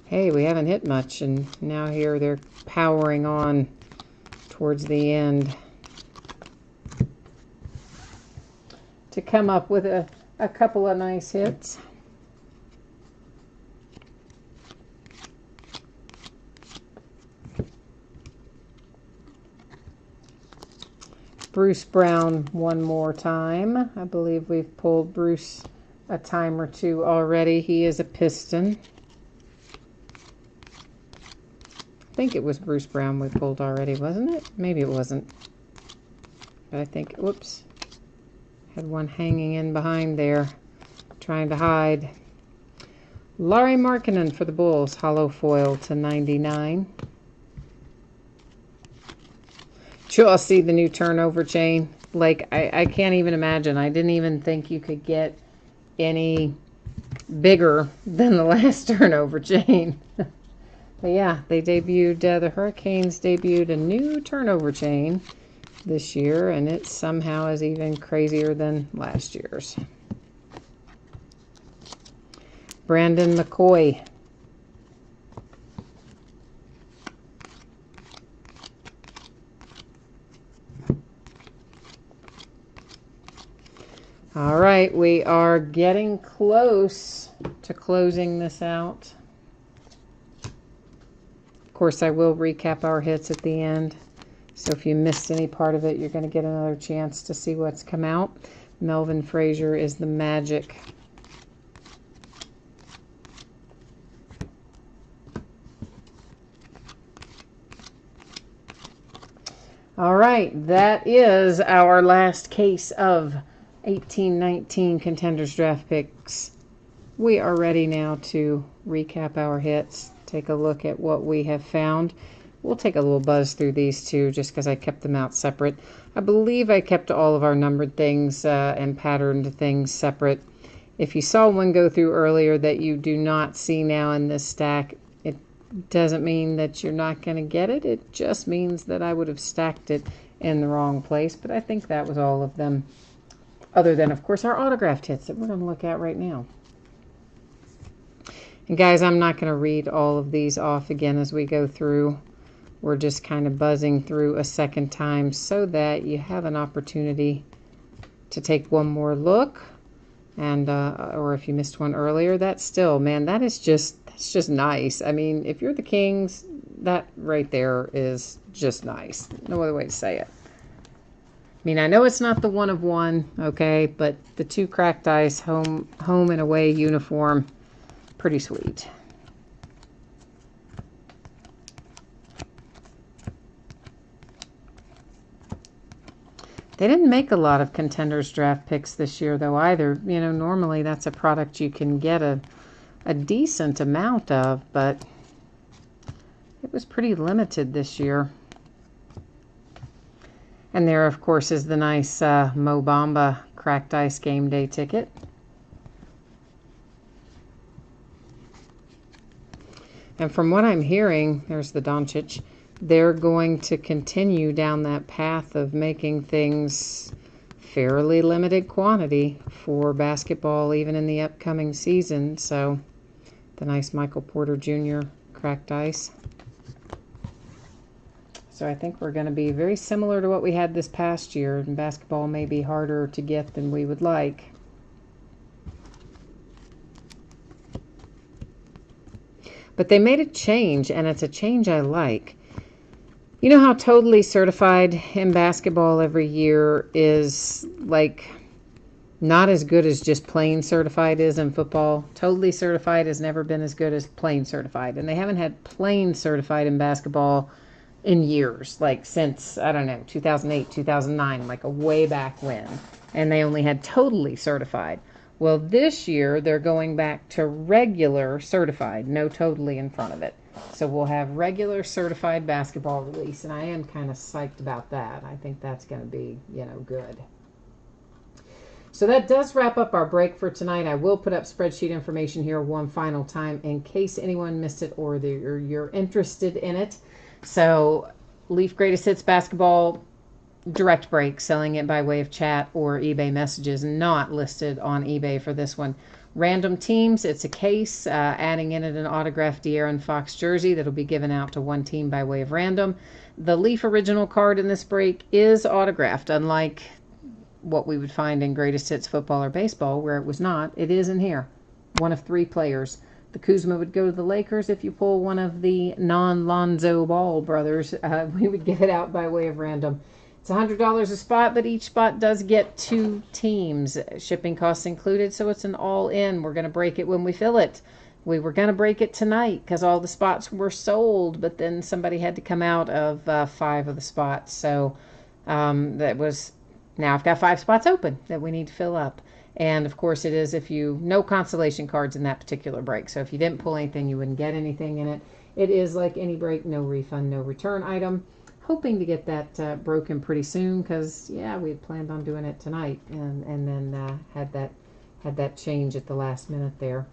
hey, we haven't hit much. And now here they're powering on towards the end to come up with a couple of nice hits. Bruce Brown one more time. I believe we've pulled Bruce a time or two already. He is a Piston. I think it was Bruce Brown we pulled already, wasn't it? Maybe it wasn't. But I think, whoops, had one hanging in behind there, trying to hide. Lauri Markkanen for the Bulls, hollow foil to 99. Did you all see the new turnover chain? Like, I can't even imagine. I didn't even think you could get any bigger than the last turnover chain. But yeah, they debuted, the Hurricanes debuted a new turnover chain this year, and it somehow is even crazier than last year's. Brandon McCoy. All right, we are getting close to closing this out. Of course, I will recap our hits at the end. So if you missed any part of it, you're going to get another chance to see what's come out. Melvin Frazier is the Magic. All right, that is our last case of 18-19 Contenders Draft Picks. We are ready now to recap our hits, take a look at what we have found. We'll take a little buzz through these two just because I kept them out separate. I believe I kept all of our numbered things and patterned things separate. If you saw one go through earlier that you do not see now in this stack, it doesn't mean that you're not going to get it. It just means that I would have stacked it in the wrong place. But I think that was all of them, other than, of course, our autographed hits that we're going to look at right now. And guys, I'm not going to read all of these off again as we go through. We're just kind of buzzing through a second time so that you have an opportunity to take one more look. And or if you missed one earlier, that's still, man, that's just nice. I mean, if you're the Kings, that right there is just nice. No other way to say it. I mean, I know it's not the 1 of 1, okay, but the 2 cracked ice home and away uniform, pretty sweet. They didn't make a lot of Contenders draft picks this year, though, either. You know, normally that's a product you can get a decent amount of, but it was pretty limited this year. And there, of course, is the nice Mo Bamba cracked ice game day ticket. And from what I'm hearing, there's the Doncic, they're going to continue down that path of making things fairly limited quantity for basketball, even in the upcoming season. So the nice Michael Porter Jr. cracked ice. So I think we're going to be very similar to what we had this past year, and basketball may be harder to get than we would like. But they made a change, and it's a change I like. You know how totally certified in basketball every year is like not as good as just plain certified is in football? Totally certified has never been as good as plain certified. And they haven't had plain certified in basketball in years, like since, I don't know, 2008, 2009, like a way back when. And they only had totally certified. Well, this year they're going back to regular certified, no totally in front of it. So we'll have regular certified basketball release, and I am kind of psyched about that. I think that's going to be, you know, good. So that does wrap up our break for tonight. I will put up spreadsheet information here one final time in case anyone missed it or you're interested in it. So Leaf Greatest Hits Basketball direct break, selling it by way of chat or eBay messages, not listed on eBay for this one. Random teams, it's a case, adding in it an autographed De'Aaron Fox jersey that'll be given out to one team by way of random. The Leaf original card in this break is autographed, unlike what we would find in Greatest Hits football or baseball, where it was not. It is in here. One of 3 players. The Kuzma would go to the Lakers. If you pull one of the non-Lonzo Ball brothers, we would give it out by way of random. It's $100 a spot, but each spot does get 2 teams. Shipping costs included, so it's an all-in. We're going to break it when we fill it. We were going to break it tonight because all the spots were sold, but then somebody had to come out of 5 of the spots. So that was, now I've got 5 spots open that we need to fill up. And, of course, it is if you, no consolation cards in that particular break. So if you didn't pull anything, you wouldn't get anything in it. It is like any break, no refund, no return item. Hoping to get that broken pretty soon because, yeah, we had planned on doing it tonight and then had that change at the last minute there.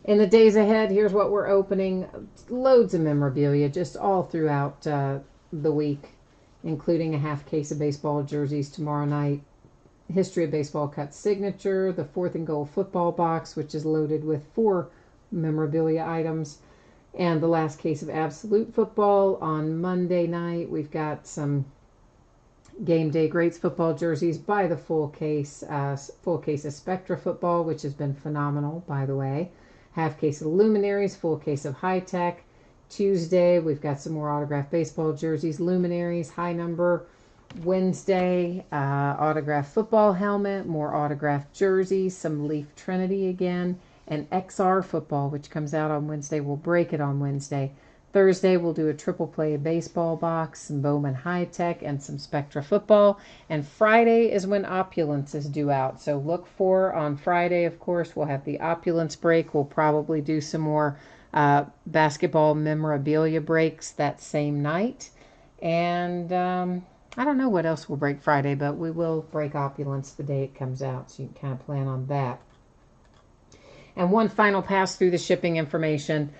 In the days ahead, here's what we're opening. Loads of memorabilia just all throughout the week, including a half case of baseball jerseys tomorrow night. History of Baseball cut signature, the 4th and Goal football box, which is loaded with 4 memorabilia items. And the last case of Absolute Football on Monday night. We've got some Game Day Greats football jerseys by the full case of Spectra football, which has been phenomenal, by the way. Half case of Luminaries, full case of High Tech. Tuesday, we've got some more autographed baseball jerseys, Luminaries, high number. Wednesday, autographed football helmet, more autographed jerseys, some Leaf Trinity again, and XR football, which comes out on Wednesday. We'll break it on Wednesday. Thursday, we'll do a triple play baseball box, some Bowman High Tech, and some Spectra football. And Friday is when Opulence is due out. So look for on Friday, of course, we'll have the Opulence break. We'll probably do some more basketball memorabilia breaks that same night. And I don't know what else we'll break Friday, but we will break Opulence the day it comes out. So you can kind of plan on that. And one final pass through the shipping information.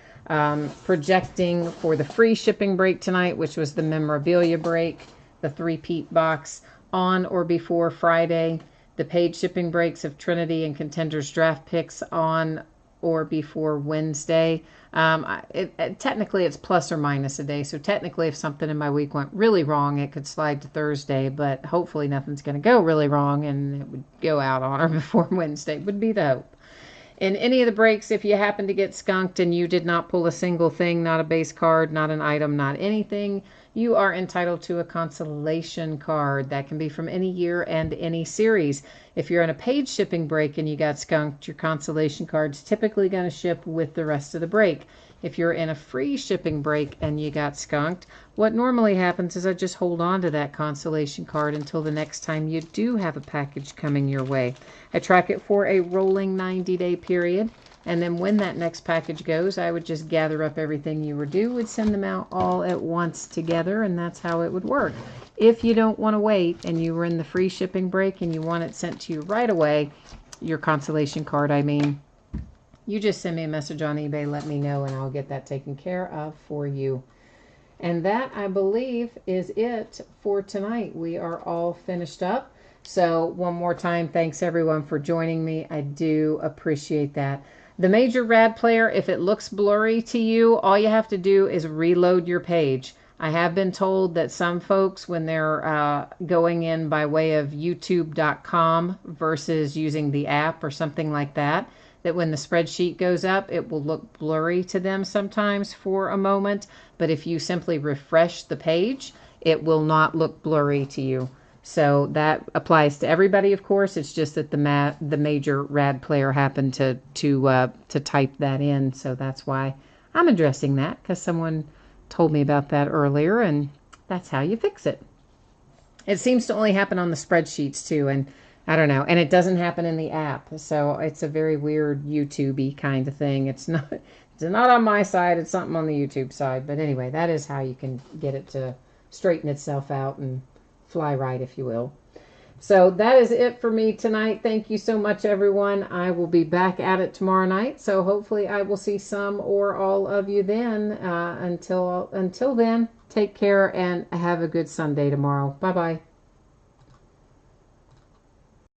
Projecting for the free shipping break tonight, which was the memorabilia break, the 3-peat box, on or before Friday. The paid shipping breaks of Trinity and Contenders draft picks on or before Wednesday. Technically, it's plus or minus a day. So technically, if something in my week went really wrong, it could slide to Thursday. But hopefully nothing's going to go really wrong and it would go out on or before Wednesday, would be the hope. In any of the breaks, if you happen to get skunked and you did not pull a single thing, not a base card, not an item, not anything, you are entitled to a consolation card. That can be from any year and any series. If you're in a paid shipping break and you got skunked, your consolation card's typically going to ship with the rest of the break. If you're in a free shipping break and you got skunked, what normally happens is I just hold on to that consolation card until the next time you do have a package coming your way. I track it for a rolling 90-day period, and then when that next package goes, I would just gather up everything you were due, would send them out all at once together, and that's how it would work. If you don't want to wait and you were in the free shipping break and you want it sent to you right away, your consolation card, I mean, you just send me a message on eBay, let me know, and I'll get that taken care of for you. And that, I believe, is it for tonight. We are all finished up. So one more time, thanks everyone for joining me. I do appreciate that. The Major Rad Player, if it looks blurry to you, all you have to do is reload your page. I have been told that some folks, when they're going in by way of youtube.com versus using the app or something like that, that when the spreadsheet goes up, it will look blurry to them sometimes for a moment. But if you simply refresh the page, it will not look blurry to you. So that applies to everybody, of course. It's just that the Major Rad Player happened to type that in. So that's why I'm addressing that, because someone told me about that earlier, and that's how you fix it. It seems to only happen on the spreadsheets too, and I don't know. And it doesn't happen in the app. So it's a very weird YouTube-y kind of thing. It's not on my side. It's something on the YouTube side. But anyway, that is how you can get it to straighten itself out and fly right, if you will. So that is it for me tonight. Thank you so much, everyone. I will be back at it tomorrow night. So hopefully I will see some or all of you then. Until then, take care and have a good Sunday tomorrow. Bye-bye.